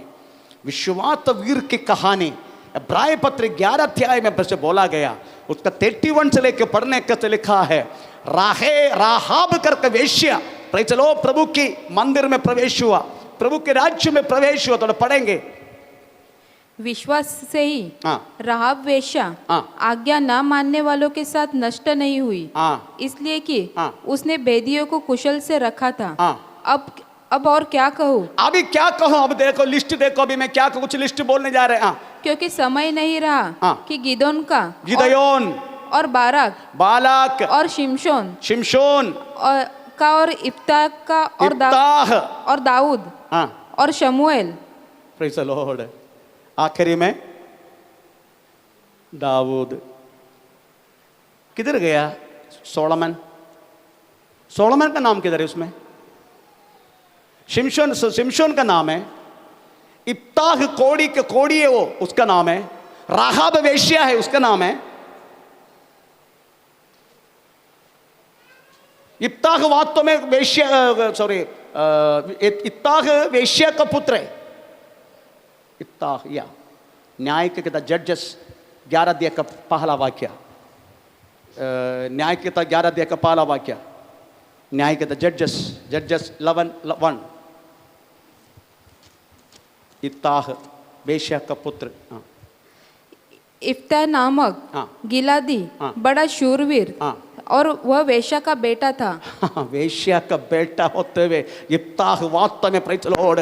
विश्वास वीर की कहानी हेब्राय पत्र 11 अध्याय में से बोला गया। उसका 31 से लेकर पढ़ने का से लिखा है, राहाब करके वेश्या, चलो प्रभु की मंदिर में प्रवेश हुआ, प्रभु के राज्य में प्रवेश हुआ। तो पढ़ेंगे विश्वास से ही राहाब वेश्या आज्ञा ना मानने वालों के साथ नष्ट नहीं हुई, इसलिए कि उसने बेदियों को कुशल से रखा था। अब और क्या कहूँ, अभी क्या कहूँ, अब देखो लिस्ट देखो, अभी मैं क्या कुछ लिस्ट बोलने जा रहे हैं। क्योंकि समय नहीं रहा कि गिदोन और बालाक और शिमशोन और इफ्ताह का और दाऊद और शमूएल। Praise the Lord. आखिरी में दाऊद किधर गया? सोलोमन का नाम किधर है उसमें? शिमशोन का नाम है, इफ्ताह कोड़ी है वो, उसका नाम है, राहाब वेश्या है उसका नाम है। इफ्ताह वास्तव में इफ्ताह वेश्या का पुत्र है। इफ्ताह या न्याय के किताब जजेस 11 अध्याय का पहला वाक्य, न्याय के किताब 11 अध्याय का पहला वाक्य, न्याय के जजेस 11:1। इफ्ताह वेश्या का पुत्र। इफ्ताह नामक गिलादी बड़ा शूरवीर और वह वेश्या का बेटा था। वेश्या का बेटा होते हुए इफ्ताह वास्तव में प्रेज़ द लॉर्ड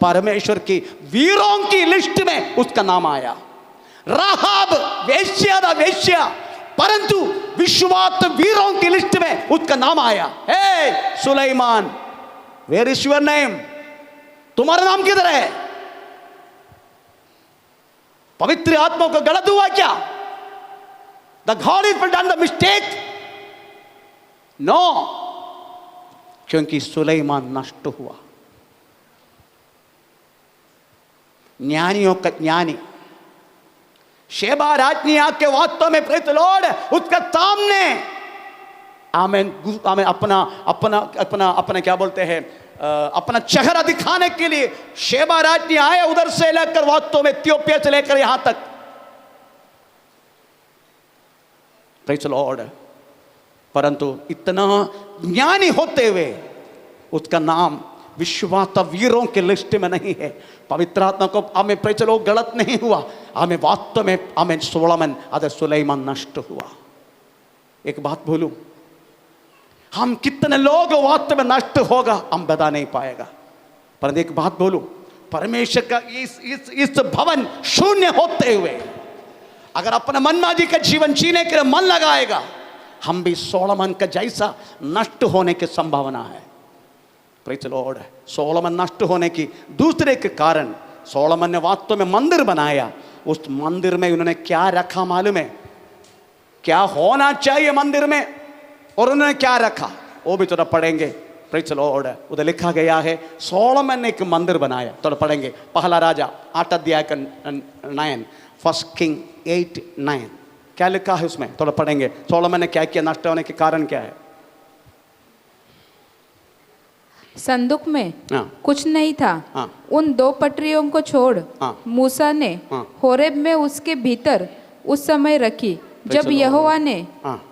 परमेश्वर की वीरों की लिस्ट में उसका नाम आया। राहाब वेश्या, परंतु विश्वास वीरों की लिस्ट में उसका नाम आया। Hey Suleman, where is your name? तुम्हारा नाम किधर है? पवित्र आत्मा को गलत हुआ क्या? The God is done the mistake? No, क्योंकि सुलेमान नष्ट हुआ। ज्ञानियों का ज्ञानी शेबा राज्ञी आके वास्तव में प्रेज़ द लॉर्ड उसका सामने आमेन अपना क्या बोलते हैं, अपना चेहरा दिखाने के लिए शेबा राज्ञी आए, उधर से लेकर वास्तव में इथियोपिया से लेकर यहां तक। Praise the Lord. परंतु इतना ज्ञानी होते हुए उसका नाम विश्वास वीरों के लिस्ट में नहीं है। पवित्र आत्मा को हमें प्रेज़ द लॉर्ड गलत नहीं हुआ, हमें वास्तव में हमें सोलोमन अदर सुलेमान नष्ट हुआ। एक बात बोलूं, हम कितने लोग वास्तव में नष्ट होगा हम बता नहीं पाएगा, पर एक बात बोलूं, परमेश्वर का इस भवन शून्य होते हुए अगर अपना मनमाजी का जीवन जीने के लिए मन लगाएगा, हम भी सोलोमन का जैसा नष्ट होने की संभावना है। Praise the Lord. सोलोमन नष्ट होने की दूसरे के कारण, सोलोमन ने वास्तव में मंदिर बनाया, उस मंदिर में उन्होंने क्या रखा मालूम है? क्या होना चाहिए मंदिर में और उन्होंने क्या रखा वो भी थोड़ा पढ़ेंगे। Praise the Lord. उधर लिखा गया है सोलोमन ने एक मंदिर बनाया, थोड़ा पढ़ेंगे। पहला राजा 8 अध्याय का 9, फर्स्ट किंग 8:9 क्या लिखा है उसमें, थोड़ा पढ़ेंगे। सोलोमन ने क्या किया, नष्ट होने के कारण क्या है? संदूक में कुछ नहीं था। उन 2 पटरियों को छोड़ मूसा ने होरेब में उसके भीतर उस समय रखी जब यहोवा ने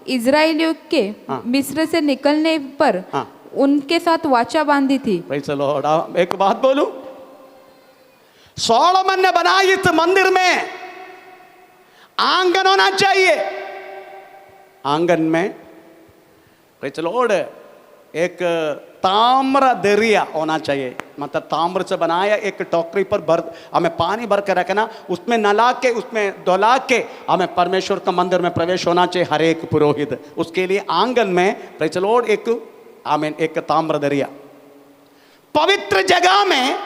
इजराइलियों के मिस्र से निकलने पर उनके साथ वाचा बांधी थी। Praise the Lord. एक बात बोलूं, सोलोमन ने बनाई इस मंदिर में आंगन होना चाहिए। आंगन में प्रेज़ द लॉर्ड एक ताम्र दरिया होना चाहिए, मतलब ताम्र से बनाया एक टोकरी पर हमें पानी भर कर रखना, उसमें नला के उसमें डोला के हमें परमेश्वर का मंदिर में प्रवेश होना चाहिए हर एक पुरोहित। उसके लिए आंगन में प्रेज़ द लॉर्ड एक ताम्र दरिया। पवित्र जगह में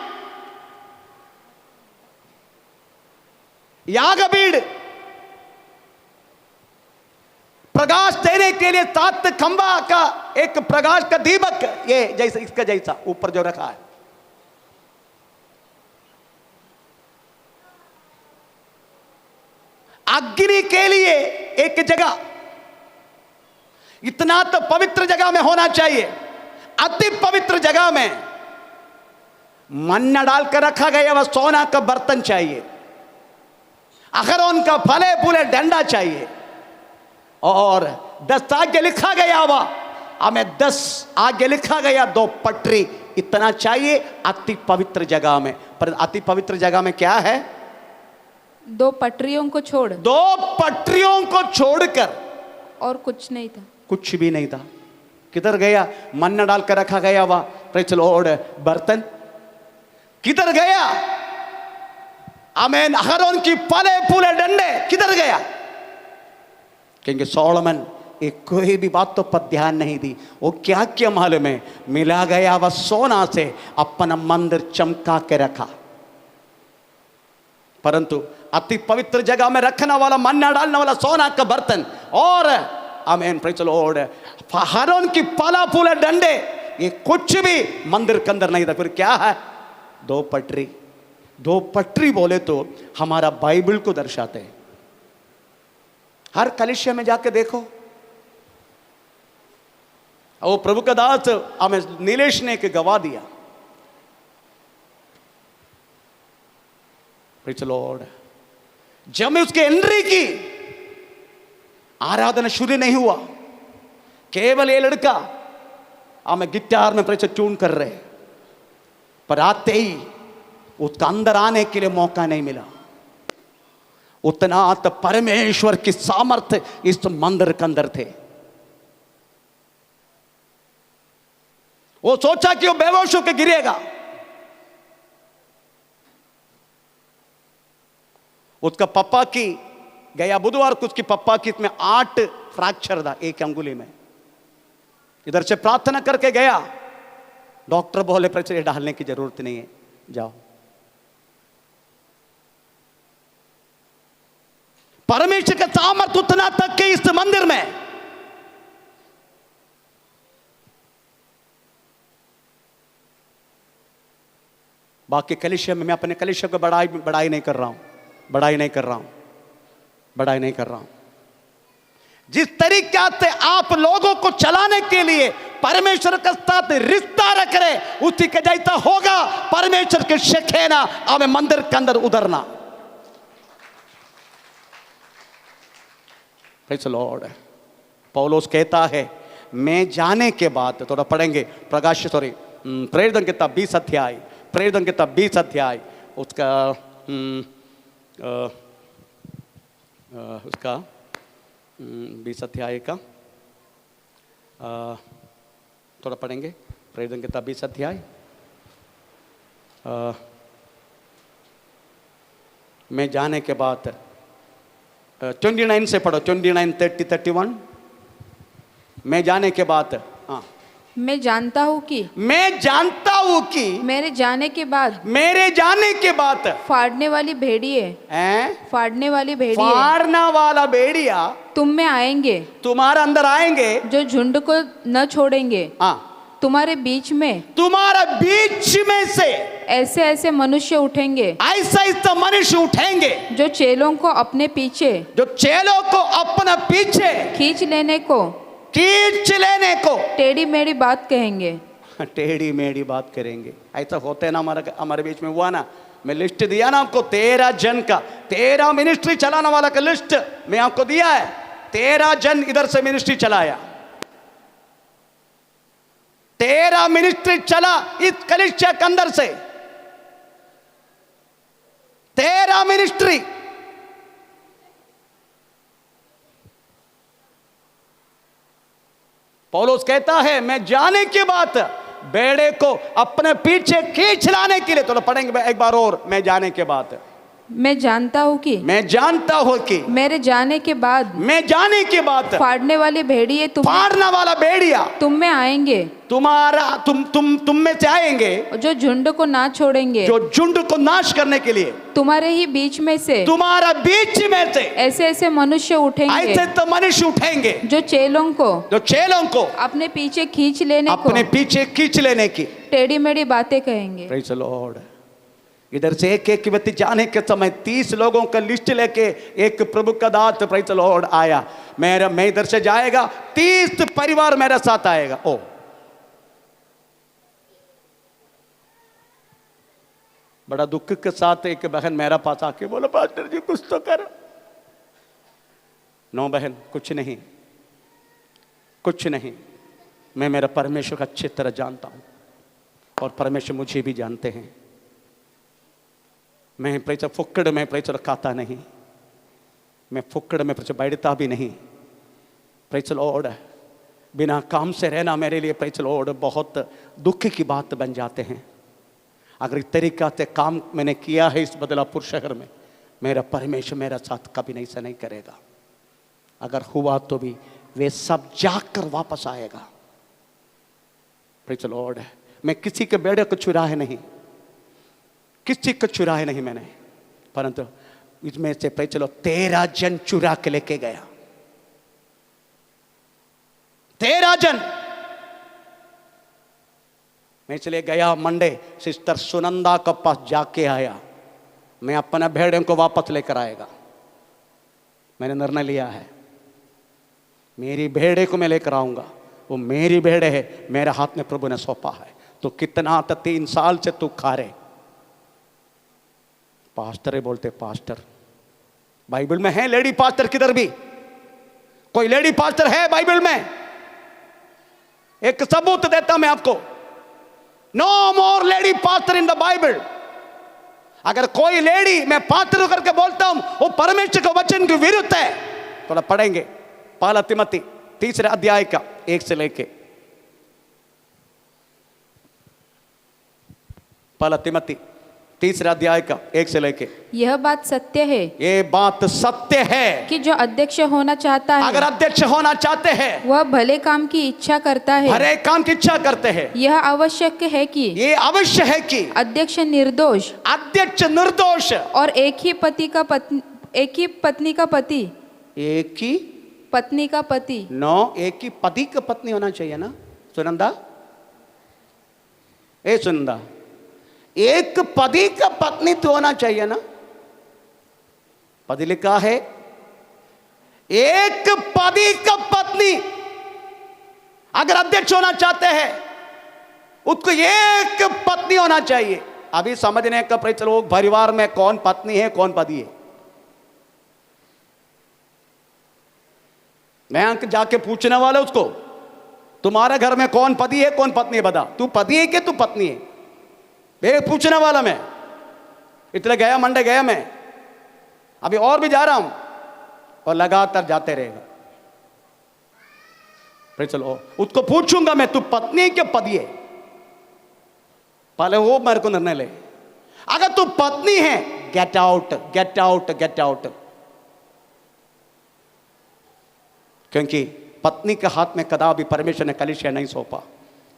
यागपीठ, प्रकाश देने के लिए 7 खंभा का एक प्रकाश का दीपक, ये जैसा इसका जैसा ऊपर जो रखा है। अग्नि के लिए एक जगह, इतना तो पवित्र जगह में होना चाहिए। अति पवित्र जगह में मन्ना डालकर रखा गया वह सोना का बर्तन चाहिए, अखरोन का फले फूले डंडा चाहिए, और 10 आगे लिखा गया हुआ, हमें 10 आगे लिखा गया 2 पटरी, इतना चाहिए अति पवित्र जगह में। पर अति पवित्र जगह में क्या है? 2 पटरियों को छोड़, 2 पटरियों को छोड़कर और कुछ नहीं था, कुछ भी नहीं था। किधर गया? मन्ना डालकर रखा गया हुआ प्रेज़ द लॉर्ड बर्तन किधर गया? आमीन। अहरोन की फले फूले डंडे किधर गया? क्योंकि सोलोमन एक कोई भी बातों पर ध्यान नहीं दी। वो क्या क्या मालूम है? मिला गया वह सोना से अपना मंदिर चमका के रखा। परंतु अति पवित्र जगह में रखने वाला, मन्ना डालने वाला सोना का बर्तन, और आमीन प्रेज़ द लॉर्ड अहरोन की फला फूले डंडे, ये कुछ भी मंदिर के अंदर नहीं था। फिर क्या है? 2 पटरी। 2 पटरी बोले तो हमारा बाइबल को दर्शाते हैं। हर कलीसिया में जाके देखो, वो प्रभु का दास हमें नीलेश ने एक गवाह दिया। Praise the Lord. जब मैं उसके एंट्री की, आराधना शुरू नहीं हुआ, केवल ये लड़का हमें गिटार में प्रेज़ ट्यून कर रहे, पर आते ही उसका अंदर आने के लिए मौका नहीं मिला। उतना तो परमेश्वर की सामर्थ्य इस मंदिर के अंदर थे। वो सोचा कि वो बेहोश होकर गिरेगा, उसका पप्पा की गया बुधवार को, उसकी पप्पा की इसमें 8 फ्रैक्चर था एक अंगुली में। इधर से प्रार्थना करके गया, डॉक्टर बोले प्रेशर डालने की जरूरत नहीं है, जाओ। परमेश्वर का सामर्थ्य उतना तक के इस मंदिर में। बाकी कलीसिया में मैं अपने कलीसिया को बड़ाई नहीं कर रहा हूं। जिस तरीके से आप लोगों को चलाने के लिए परमेश्वर के साथ रिश्ता रख रहे, उसी के जैसा होगा परमेश्वर के शेखेना हमें मंदिर के अंदर उतरना। Praise the Lord. पौलुस कहता है, मैं जाने के बाद, थोड़ा पढ़ेंगे प्रेरितों की किताब 20 अध्याय, प्रेरितों की किताब 20 अध्याय, उसका 20 अध्याय का थोड़ा पढ़ेंगे। प्रेरितों की किताब 20 अध्याय, मैं जाने के बाद 29 से पढ़ो, 29, 30, 31। मैं जाने के बाद, हाँ, मैं जानता हूँ कि मेरे जाने के बाद फाड़ने वाली भेड़िया तुम में आएंगे, तुम्हारे अंदर आएंगे, जो झुंड को न छोड़ेंगे। तुम्हारे बीच में से ऐसे मनुष्य उठेंगे, ऐसा मनुष्य उठेंगे, जो चेलों को अपने पीछे खींच लेने को टेढ़ी मेढ़ी बात कहेंगे। टेढ़ी मेढ़ी बात करेंगे। ऐसा होते है ना, हमारे बीच में हुआ ना। मैं लिस्ट दिया ना आपको 13 जन का, 13 मिनिस्ट्री चलाने वाला का लिस्ट मैं आपको दिया है। 13 जन इधर से मिनिस्ट्री चलाया, 13 मिनिस्ट्री चला इस कलीसिया के अंदर से, 13 मिनिस्ट्री। पौलुस कहता है, मैं जाने के बाद बेड़े को अपने पीछे खींच लाने के लिए, तो पढ़ेंगे एक बार और, मैं जाने के बाद मैं जानता हूँ कि मेरे जाने के बाद फाड़ने वाले भेड़िए फाड़ने वाला भेड़िया तुम में आएंगे, तुम में से आएंगे, जो झुंड को ना छोड़ेंगे, जो झुंड को नाश करने के लिए तुम्हारे ही बीच में से ऐसे ऐसे मनुष्य उठेंगे, तो मनुष्य उठेंगे जो चेलों को अपने पीछे खींच लेने की टेढ़ी मेढ़ी बातें कहेंगे। Praise the Lord. इधर से एक व्यक्ति जाने के समय 30 लोगों का लिस्ट लेके एक प्रभु का दास प्रेज़ द लॉर्ड आया। मैं इधर से जाएगा, 30 परिवार मेरे साथ आएगा। ओ बड़ा दुख के साथ एक बहन मेरा पास आके बोला, पास्टर जी कुछ तो कर। नो बहन, कुछ नहीं। मैं मेरा परमेश्वर को अच्छी तरह जानता हूं और परमेश्वर मुझे भी जानते हैं। मैं प्रेज़ फुक्कड़ में प्रेज़ खाता नहीं, मैं फुक्कड़ में प्रेज़ बैठता भी नहीं। प्रेज़ लॉर्ड, बिना काम से रहना मेरे लिए प्रेज़ लॉर्ड बहुत दुख की बात बन जाते हैं। अगर इस तरीका से काम मैंने किया है इस बदलापुर शहर में, मेरा परमेश्वर मेरा साथ कभी नहीं करेगा। अगर हुआ तो भी वे सब जाकर वापस आएगा। प्रेज़ लॉर्ड, मैं किसी के बेड़े को चुराए नहीं, मैंने, परंतु इसमें से प्रेज़ लॉर्ड 13 जन चुरा के लेके गया। 13 जन। मैं इसलिए गया मंडे, सिस्टर सुनंदा के पास जाके आया, मैं अपना भेड़ों को वापस लेकर आएगा। मैंने निर्णय लिया है, मेरी भेड़े को मैं लेकर आऊंगा। वो मेरी भेड़े है, मेरे हाथ में प्रभु ने सौंपा है। तो कितना तो 3 साल से तू खा रहे। पास्टर बोलते, पास्टर बाइबल में है लेडी पास्टर? किधर भी कोई लेडी पास्टर है बाइबल में? एक सबूत देता मैं आपको। No more lady pastor in the Bible. अगर कोई लेडी मैं पास्टर करके बोलता हूं वो परमेश्वर के वचन के विरुद्ध है। थोड़ा पढ़ेंगे पहला तिमोथी 3 अध्याय का 1 से लेके, पहला तिमोथी 3 अध्याय का 1 से लेके। यह बात सत्य है, ये बात सत्य है कि जो अध्यक्ष होना चाहता है, अगर अध्यक्ष होना चाहते हैं, वह भले काम की इच्छा करता है, भले काम की इच्छा करते हैं। यह आवश्यक है कि अध्यक्ष निर्दोष और एक ही पत्नी का पति नो, एक ही पति का पत्नी होना चाहिए ना सुनंदा? सुनंदा, एक पति का पत्नी तो होना चाहिए ना? पति लिखा है एक पति का पत्नी। अगर अध्यक्ष होना चाहते हैं उसको एक पत्नी होना चाहिए। अभी समझने का प्रयत्न लोग परिवार में कौन पत्नी है कौन पति है। मैं जाके पूछने वाला उसको, तुम्हारे घर में कौन पति है कौन पत्नी है, बता। तू पति है कि तू पत्नी है? मैं पूछने वाला मैं। इतने गया मंडे गया मैं, अभी और भी जा रहा हूं और लगातार जाते रहेगा। फिर चलो उसको पूछूंगा मैं, तू पत्नी है क्या पति है? पहले वो मेरे को निर्णय ले। अगर तू पत्नी है, get out get out get out. क्योंकि पत्नी के हाथ में कदापि परमेश्वर ने कलीसिया नहीं सौंपा।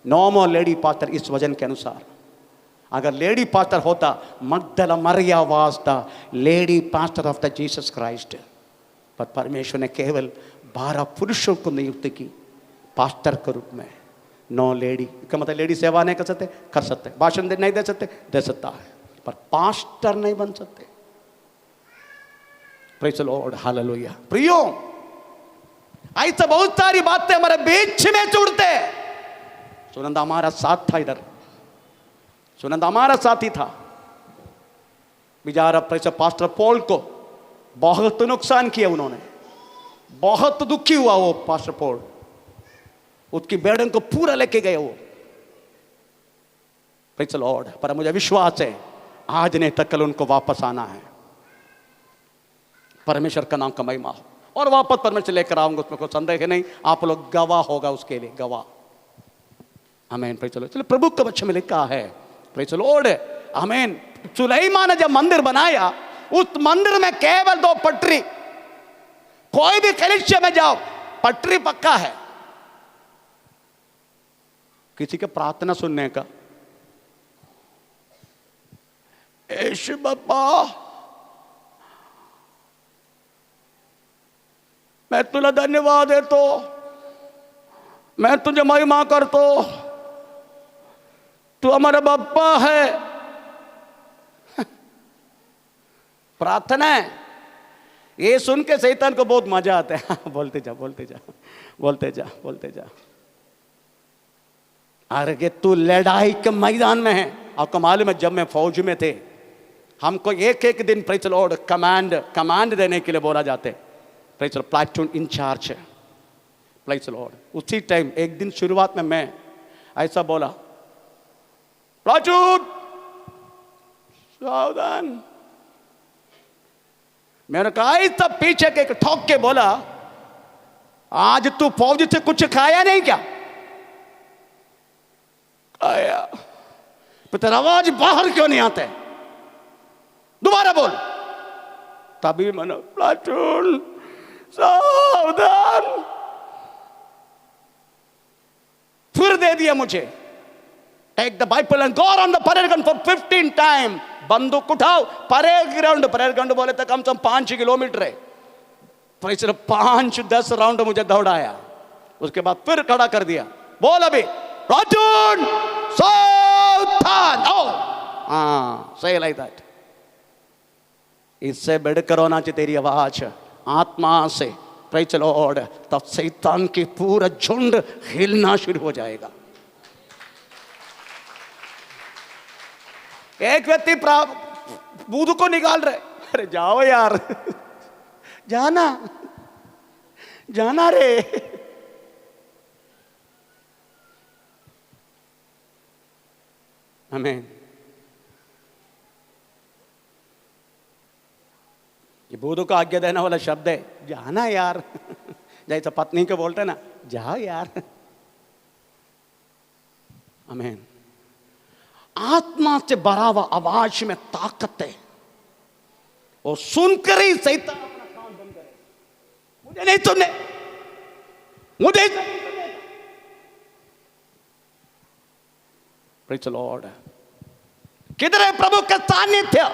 नो मोर लेडी पास्टर इस वजन के अनुसार। अगर लेडी पास्टर होता, Magdala Maria was the lady pastor of the Jesus Christ. पर परमेश्वर ने केवल 12 पुरुषों को नियुक्त की पास्टर के रूप में। नो लेडी का मतलब लेडी सेवा नहीं कर सकते, भाषण नहीं दे सकता है, पर पास्टर नहीं बन सकते। Praise the Lord, hallelujah. प्रियो, ऐसा बहुत सारी बातें हमारे बीच में जुड़ते। सुनंदा हमारा साथ था, इधर सुनंदा हमारा साथी था। बेचारा पास्टर पॉल को बहुत नुकसान किया उन्होंने, बहुत दुखी हुआ वो पास्टर पॉल। उसकी बेड़न को पूरा लेके गए वो। Praise the Lord. पर मुझे विश्वास है आज नहीं तक कल उनको वापस आना है। परमेश्वर का नाम का महिमा हो। और वापस परमेश्वर लेकर आऊंगा, उसमें कोई संदेह नहीं। आप लोग गवाह होगा उसके लिए, गवाह। आमीन। Praise the Lord. चलो प्रभु के वचन में लिखा है, प्रेज़ द लॉर्ड, आमीन। सुलेमान ने जब मंदिर बनाया उस मंदिर में केवल 2 पटरी, कोई भी कलिसिया में जाओ पटरी पक्का है किसी के प्रार्थना सुनने का। यीशु बाबा मैं तुला धन्यवाद देतो, मैं तुझे महिमा करतो, तू हमारा बाप्पा है। प्रार्थना है ये सुन के शैतान को बहुत मजा आता है। बोलते जा बोलते जा बोलते जा बोलते जा। अरे तू लड़ाई के मैदान में है। आपको मालूम है जब मैं फौज में थे हमको एक दिन प्रेज़ द लॉर्ड कमांड देने के लिए बोला जाते, praise the Lord platoon incharge, praise the Lord. उसी टाइम एक दिन शुरुआत में मैं ऐसा बोला, प्लाटून सावधान। मैंने कहा ऐसा पीछे के ठोक के बोला, आज तू फौज से कुछ खाया नहीं क्या? खाया। तो तेरा आवाज बाहर क्यों नहीं आता है? दोबारा बोल। तभी मैंने प्लाटून सावधान फिर दे दिया मुझे, take the Bible and go on the parade ground for 15 time. बंदूक उठाओ, परेड ग्राउंड बोले तो कम से कम 5 किलोमीटर है। तो सिर्फ 5-10 राउंड मुझे दौड़ाया, उसके बाद फिर खड़ा कर दिया। बोल अभी प्लाटून सावधान। ओ हाँ सही लाइक दैट। इससे बढ़कर होना चाहिए तेरी आवाज आत्मा से, प्रेज़ द लॉर्ड। तब शैतान की पूरा झुंड हिलना शुरू हो जाएगा। एक व्यक्ति बूध को निकाल रहे, अरे जाओ यार जाना जाना रे। आमीन। ये बूध को आज्ञा देने वाला शब्द है, जाना यार। जैसा पत्नी को बोलते ना, जाओ यार। आमीन। आत्मा से भरा हुआ आवाज में ताकत है, और सुनकर ही शैतान अपना कान बंद करे। मुझे नहीं सुनने, मुझे प्रेज़ द लॉर्ड। किधर है प्रभु का सानिध्य?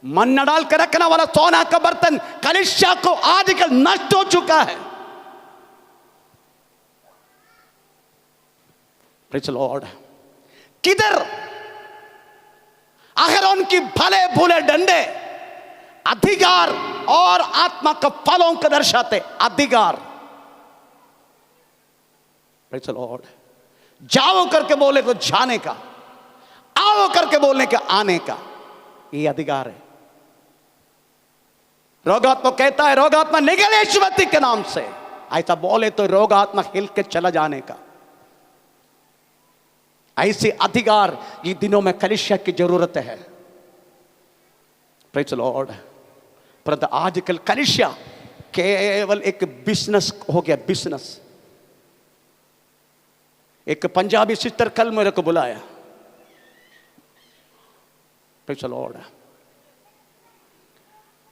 मन न डाल कर रखने वाला सोना का बर्तन कलीसिया को आजकल नष्ट हो चुका है। Praise the Lord. किधर आखिर उनकी भले भूले डंडे अधिकार और आत्मा का फलों को दर्शाते। अधिकार, प्रेज़ द लॉर्ड। जाओ करके बोले तो जाने का, आओ करके बोलने के आने का, ये अधिकार है। रोगात्मा कहता है रोगात्मा निकले यीशु के नाम से, ऐसा बोले तो रोगात्मा हिल के चला जाने का। ऐसे अधिकार ये दिनों में कलीसिया की जरूरत है। Praise the Lord. परंतु आजकल कलीसिया केवल एक बिजनेस हो गया, बिजनेस। एक पंजाबी सिस्टर कल मेरे को बुलाया, प्रेज़ द लॉर्ड।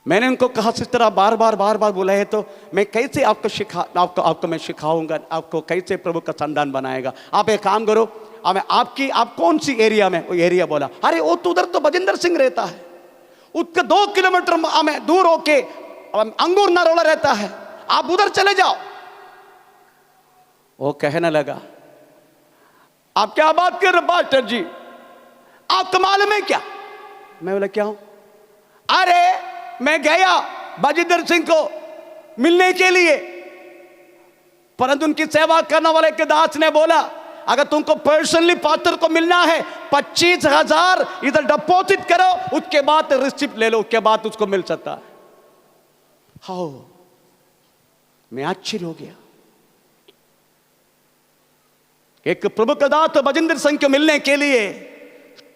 मैंने उनको कहा सिस्टर आप बार बार बुलाए तो मैं कैसे आपको मैं सिखाऊंगा, आपको कैसे प्रभु का संतान बनाएगा। आप एक काम करो, आप कौन सी एरिया में? वो एरिया बोला, अरे वो तो उधर तो बजिंदर सिंह रहता है, उसके 2 किलोमीटर हमें दूर होके अंगूर नरोला रहता है, आप उधर चले जाओ। वो कहने लगा आप क्या बात कर रहे पास्टर जी, आपको मालूम है क्या? मैं बोला क्या? अरे मैं गया बजिंदर सिंह को मिलने के लिए, परंतु उनकी सेवा करने वाले के दास ने बोला अगर तुमको पर्सनली पास्टर को मिलना है 25,000 इधर डिपॉजिट करो, उसके बाद रिसिप्ट ले लो, उसके बाद उसको मिल सकता है। हाउ, मैं आश्चर्य हो गया। एक प्रभु का दास बजिंदर सिंह को मिलने के लिए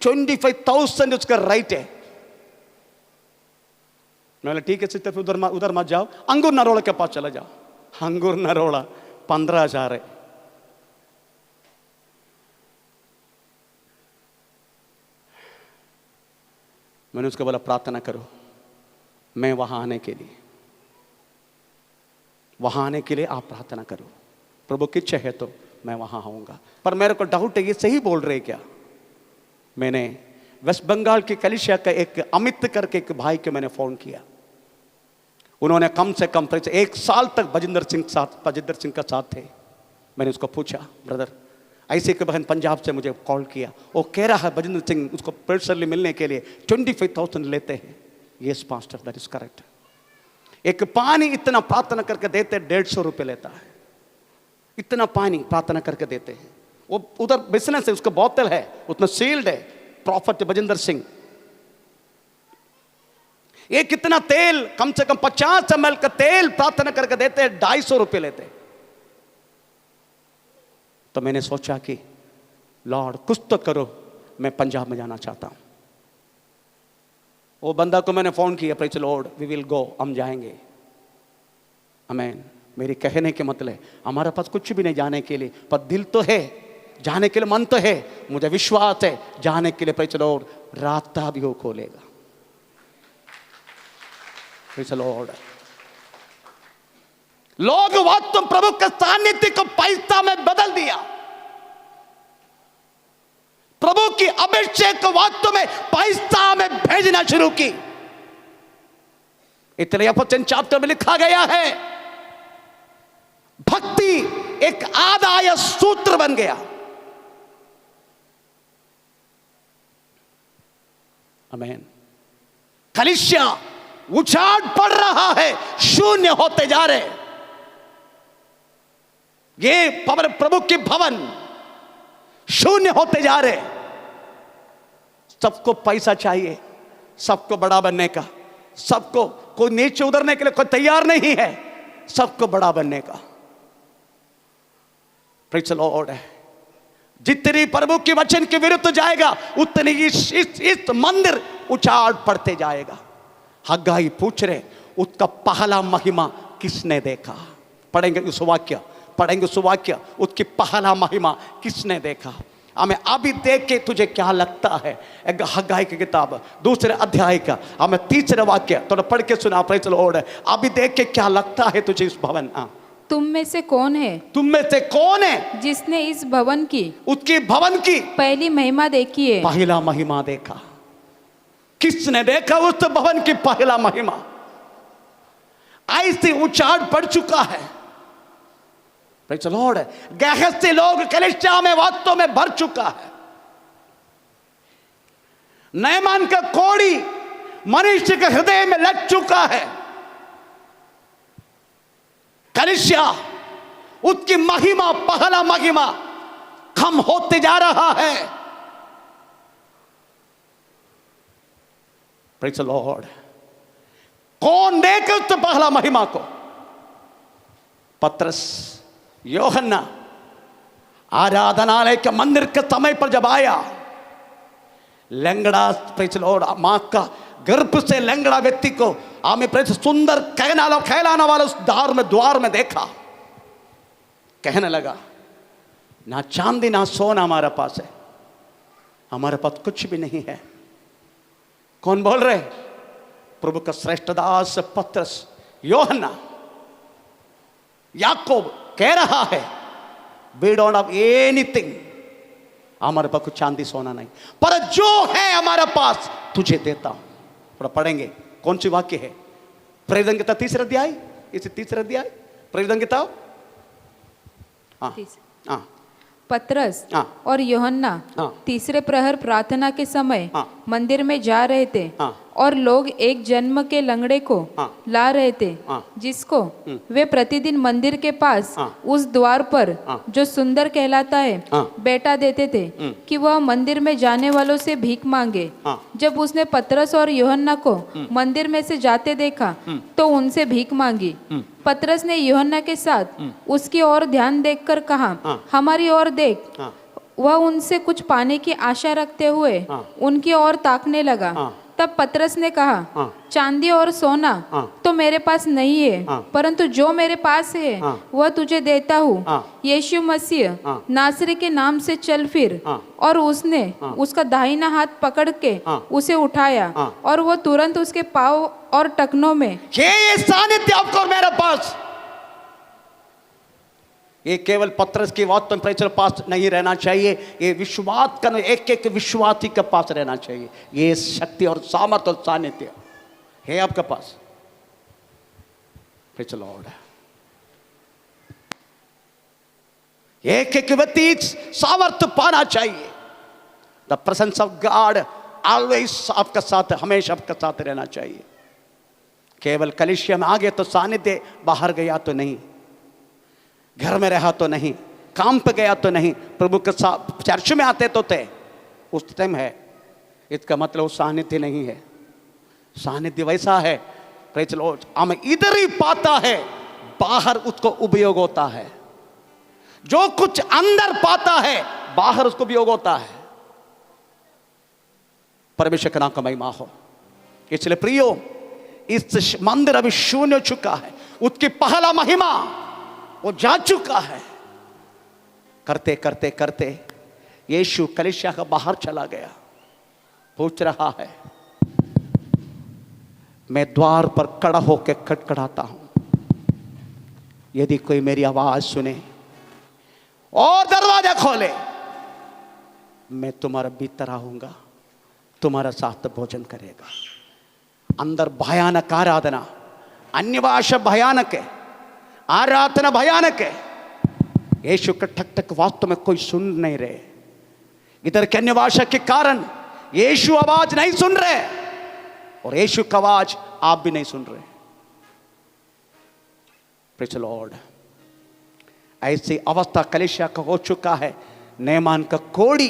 25,000 उसका राइट है। मैंने ठीक है सिस्टर उधर मत जाओ, अंगूर नरोड़ा के पास चला जाओ। अंगूर नरोड़ा 15,000 है। मैंने उसको बोला प्रार्थना करो मैं वहां आने के लिए, वहां आने के लिए आप प्रार्थना करो, प्रभु की इच्छा है तो मैं वहां आऊंगा। पर मेरे को डाउट है ये सही बोल रहे क्या। मैंने वेस्ट बंगाल की कलिसिया का एक अमित करके एक भाई के मैंने फोन किया, उन्होंने कम से कम 1 साल तक बजिंदर सिंह का साथ थे। मैंने उसको पूछा ब्रदर ऐसे एक बहन पंजाब से मुझे कॉल किया, वो कह रहा है बजिंदर सिंह उसको पर्सनली मिलने के लिए 25,000 लेते हैं। Yes pastor that is correct. एक पानी इतना प्रार्थना करके देते 150 रुपये लेता है, इतना पानी प्रार्थना करके देते हैं। वो उधर बिजनेस है, उसका बोतल है, उतना सील्ड है, प्रॉफिट बजिंदर सिंह। ये कितना तेल, कम से कम 50 ml का तेल प्रार्थना करके देते हैं, 250 रुपये लेते। तो मैंने सोचा कि लॉर्ड कुछ तो करो, मैं पंजाब में जाना चाहता हूं। वो बंदा को मैंने फोन किया, praise the Lord we will go, हम जाएंगे। आमीन। मेरी कहने के मतलब हमारे पास कुछ भी नहीं जाने के लिए, पर दिल तो है, जाने के लिए मन तो है, मुझे विश्वास है जाने के लिए प्रेज़ द लॉर्ड रास्ता भी वो खोलेगा। Praise the Lord. लोग वास्तव में प्रभु के सानिध्य को पैसा में बदल दिया, प्रभु की अभिषेक को वास्तव में पैसा में भेजना शुरू की। इसलिए एफेसियन चैप्टर में लिखा गया है भक्ति एक आदाय सूत्र बन गया। आमीन। कलीसिया उछाड़ पड़ रहा है, शून्य होते जा रहे। ये प्रभु के भवन शून्य होते जा रहे। सबको पैसा चाहिए, सबको बड़ा बनने का, सबको, कोई नीचे उतरने के लिए कोई तैयार नहीं है, सबको बड़ा बनने का। Praise the Lord. जितनी प्रभु के वचन के विरुद्ध जाएगा उतनी इस मंदिर उछाड़ पड़ते जाएगा। हग्गाई पूछ रहे उसका पहला महिमा किसने देखा। पढ़ेंगे उस वाक्य, पढ़ेंगे उस वाक्य, उसकी पहला महिमा किसने देखा। हमें अभी देख के तुझे क्या लगता है। एक हग्गाई की किताब 2 अध्याय का हमें 3 वाक्य थोड़ा पढ़ के सुना। Praise the Lord. अभी देख के क्या लगता है तुझे इस भवन। तुम में से कौन है, तुम में से कौन है जिसने इस भवन की, उसकी भवन की पहली महिमा देखी है। पहला महिमा देखा। किसने देखा उस भवन की पहला महिमा। ऐसे उछाड़ पड़ चुका है। Praise the Lord. गहन से लोग कलीसिया में वास्तव में भर चुका है। नयमान का कोड़ी मनुष्य के हृदय में लग चुका है। कलीसिया उसकी महिमा, पहला महिमा कम होते जा रहा है। Praise the Lord. कौन देखे उस पहला महिमा को। पत्रस, यूहन्ना आराधनालय के मंदिर के समय पर जब आया, लंगड़ा, प्रेज़ द लॉर्ड, मां का गर्भ से लंगड़ा व्यक्ति को हमें प्रेज़ सुंदर कहलाने वाले उस द्वार में देखा। कहने लगा ना चांदी ना सोना हमारे पास है, हमारे पास कुछ भी नहीं है। कौन बोल रहे? प्रभु का श्रेष्ठ दास पत्रस, यूहन्ना, याकूब कह रहा है वी डोंट हैव एनीथिंग, हमारे पास कुछ चांदी सोना नहीं, पर जो है हमारे पास तुझे देता हूं। थोड़ा पढ़ेंगे कौन सी वाक्य है। प्रेरितों की 3 अध्याय, इसे 3 अध्याय प्रेरितों की किताब। हाँ। पत्रस और यूहन्ना तीसरे प्रहर प्रार्थना के समय मंदिर में जा रहे थे और लोग एक जन्म के लंगड़े को ला रहे थे, जिसको वे प्रतिदिन मंदिर के पास उस द्वार पर जो सुंदर कहलाता है बैठा देते थे कि वह मंदिर में जाने वालों से भीख मांगे। जब उसने पत्रस और यूहन्ना को मंदिर में से जाते देखा तो उनसे भीख मांगी। पत्रस ने यूहन्ना के साथ उसकी ओर ध्यान देखकर कहा, हमारी ओर देख। वह उनसे कुछ पाने की आशा रखते हुए उनकी ओर ताकने लगा। तब तब पतरस ने कहा, हाँ। चांदी और सोना हाँ। तो मेरे पास नहीं है, हाँ। परंतु जो मेरे पास है हाँ। वह तुझे देता हूँ। हाँ। यीशु मसीह हाँ। नासरी के नाम से चल फिर। हाँ। और उसने हाँ। उसका दाहिना हाथ पकड़ के हाँ। उसे उठाया, हाँ। और वो तुरंत उसके पाँव और टखनों में। ये सानिध्य आपको और मेरे पास, ये केवल पतरस की बात तो प्रेचर पास नहीं रहना चाहिए, ये विश्वास का एक एक विश्वासी के पास रहना चाहिए। ये शक्ति और सामर्थ्य और सानिध्य है आपके पास। Praise the Lord. एक एक व्यक्ति सामर्थ्य पाना चाहिए। The presence of God always आपका साथ, हमेशा आपका साथ रहना चाहिए। केवल कलीसिया में आ गए तो सानिध्य, बाहर गया तो नहीं, घर में रहा तो नहीं, काम पे गया तो नहीं, प्रभु के साथ चर्च में आते तो थे, उस टाइम है, इसका मतलब वो सानिध्य नहीं है। सानिध्य वैसा है, प्रेज द लॉर्ड, हमें इधर ही पाता है, बाहर उसको उपयोग होता है। जो कुछ अंदर पाता है बाहर उसको उपयोग होता है। परमेश्वर का नाम का महिमा हो। इसलिए प्रियो, इस मंदिर अभी शून्य हो चुका है, उसकी पहला महिमा वो जा चुका है। करते करते करते यीशु कलीसिया का बाहर चला गया, पूछ रहा है, मैं द्वार पर खड़ा होकर खटखटाता हूं, यदि कोई मेरी आवाज सुने और दरवाजा खोले, मैं तुम्हारा भीतर आऊंगा, तुम्हारा साथ भोजन करेगा। अंदर भयानक आराधना, अन्य भाषा भयानक है, आराधना भयानक है। यीशु का ठक ठक वास्तव में कोई सुन नहीं रहे। इधर के अन्य भाषा के कारण यीशु आवाज नहीं सुन रहे, और यीशु का आवाज आप भी नहीं सुन रहे। Praise the Lord. ऐसी अवस्था कलीसिया का हो चुका है। नेमान का कोड़ी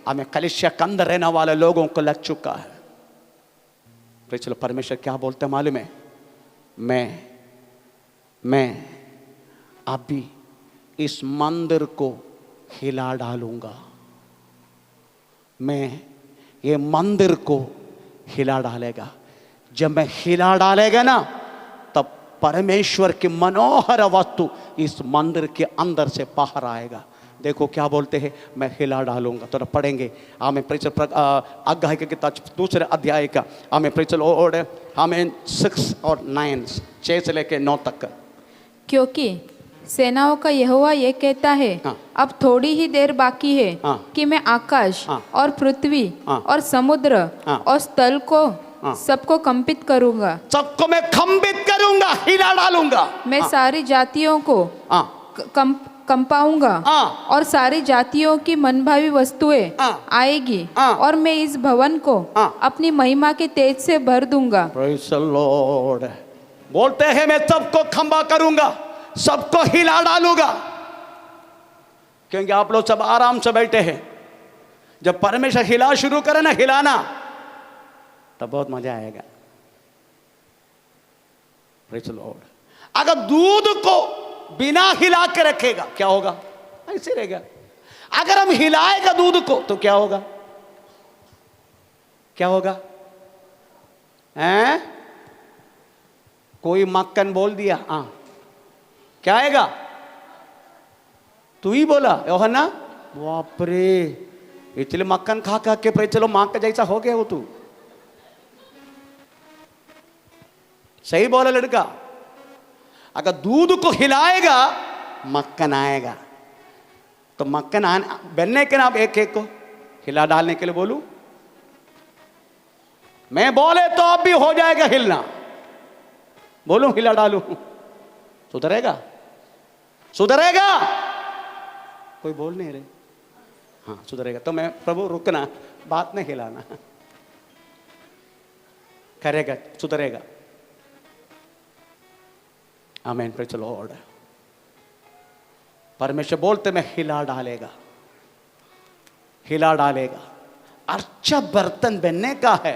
हमें कलीसिया के अंदर रहने वाले लोगों को लग चुका है। Praise the Lord. परमेश्वर क्या बोलते हैं मालूम है? मैं अभी इस मंदिर को हिला डालूंगा। मैं ये मंदिर को हिला डालेगा। जब मैं हिला डालेगा ना, तब परमेश्वर की मनोहर वस्तु इस मंदिर के अंदर से बाहर आएगा। देखो क्या बोलते हैं, मैं हिला डालूंगा। तो पढ़ेंगे हमें अध्याय की किताब दूसरे अध्याय का हमें प्रेरित हमें 6 और 9, 6 से लेकर 9 तक। क्योंकि सेनाओं का यहोवा ये कहता है, हाँ। अब थोड़ी ही देर बाकी है, हाँ। कि मैं आकाश, हाँ। और पृथ्वी, हाँ। और समुद्र, हाँ। और स्थल को, हाँ। सबको कंपित करूंगा। सबको मैं कंपित करूंगा, हिला डालूंगा। मैं सारी जातियों को हाँ। कंपाऊंगा, हाँ। और सारी जातियों की मनभावी वस्तुएं हाँ। आएगी, हाँ। और मैं इस भवन को हाँ। अपनी महिमा के तेज से भर दूंगा। Praise the Lord. बोलते हैं मैं सबको खंबा करूंगा, सबको हिला डालूंगा। क्योंकि आप लोग सब आराम से बैठे हैं। जब परमेश्वर हिला शुरू करे ना, हिलाना, तब बहुत मजा आएगा। Praise the Lord. अगर दूध को बिना हिला के रखेगा क्या होगा? ऐसे रहेगा। अगर हम हिलाएगा दूध को तो क्या होगा? क्या होगा? हैं? कोई मक्खन बोल दिया, हाँ, क्या आएगा? तू ही बोला योहन्ना? बाप रे, इसलिए मक्खन खा खा के चलो मां का जैसा हो गया हो तू। सही बोला लड़का। अगर दूध को हिलाएगा मक्खन आएगा। तो मक्खन बनने के नाम एक एक को हिला डालने के लिए बोलूं? मैं बोले तो अब भी हो जाएगा हिलना। बोलूं हिला डालूं? सुधरेगा? सुधरेगा? कोई बोल नहीं रहे। हाँ सुधरेगा। तो मैं प्रभु रुकना, बात नहीं हिलाना, करेगा, सुधरेगा। आमीन। Praise the Lord. परमेश्वर बोलते मैं हिला डालेगा, हिला डालेगा। अच्छा बर्तन बनने का है।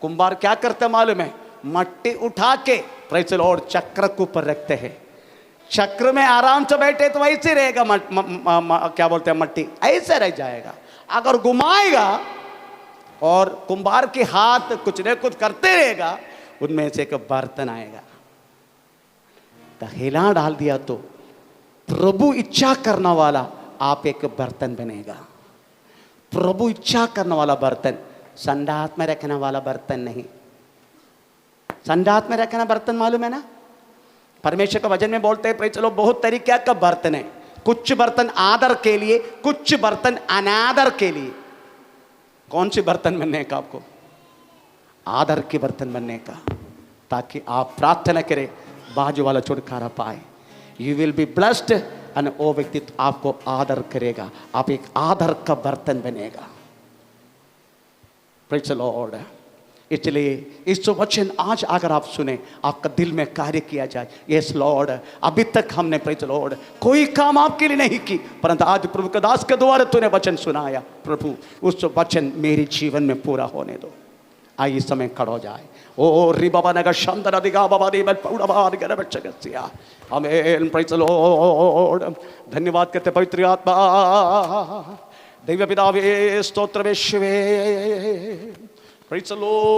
कुंभार क्या करते मालूम है? मट्टी उठा के प्रेज़ द लॉर्ड चक्र के ऊपर रखते हैं। चक्र में आराम से बैठे तो वैसे रहेगा क्या बोलते हैं, मट्टी ऐसे रह जाएगा। अगर घुमाएगा और कुंभार के हाथ कुछ न कुछ करते रहेगा, उनमें से एक बर्तन आएगा। तो हिला डाल दिया तो प्रभु इच्छा करने वाला आप एक बर्तन बनेगा। प्रभु इच्छा करने वाला बर्तन, संडास में रखने वाला बर्तन नहीं। संडास में रखना बर्तन मालूम है ना, परमेश्वर का वचन में बोलते हैं, चलो बहुत तरीके का बर्तन है। कुछ बर्तन आदर के लिए, कुछ बर्तन अनादर के लिए। कौन सी बर्तन बनने का आपको? आदर के बर्तन बनने का, ताकि आप प्रार्थना करें बाजू वाला छुटकारा पाए। यू विल बी ब्लेस्ड, और वो व्यक्ति आपको आदर करेगा, आप एक आदर का बर्तन बनेगा। Praise the Lord. इसलिए इस वचन आज अगर आप सुने, आपका दिल में कार्य किया जाए, यस लॉर्ड, अभी तक हमने प्रेज़ द लॉर्ड कोई काम आपके लिए नहीं की, परंतु आज प्रभु के दास के द्वारा तूने वचन सुनाया, प्रभु उस वचन मेरे जीवन में पूरा होने दो। आइए समय खड़ा हो जाए। ओ री बाबा नगर शांतर अधिका बाबा री बल पौड़ा बार कर बच्चा आमेन। Praise the Lord. धन्यवाद करते पवित्र आत्मा, दैव पितावे, स्तोत्र यीशुवे। Praise the Lord.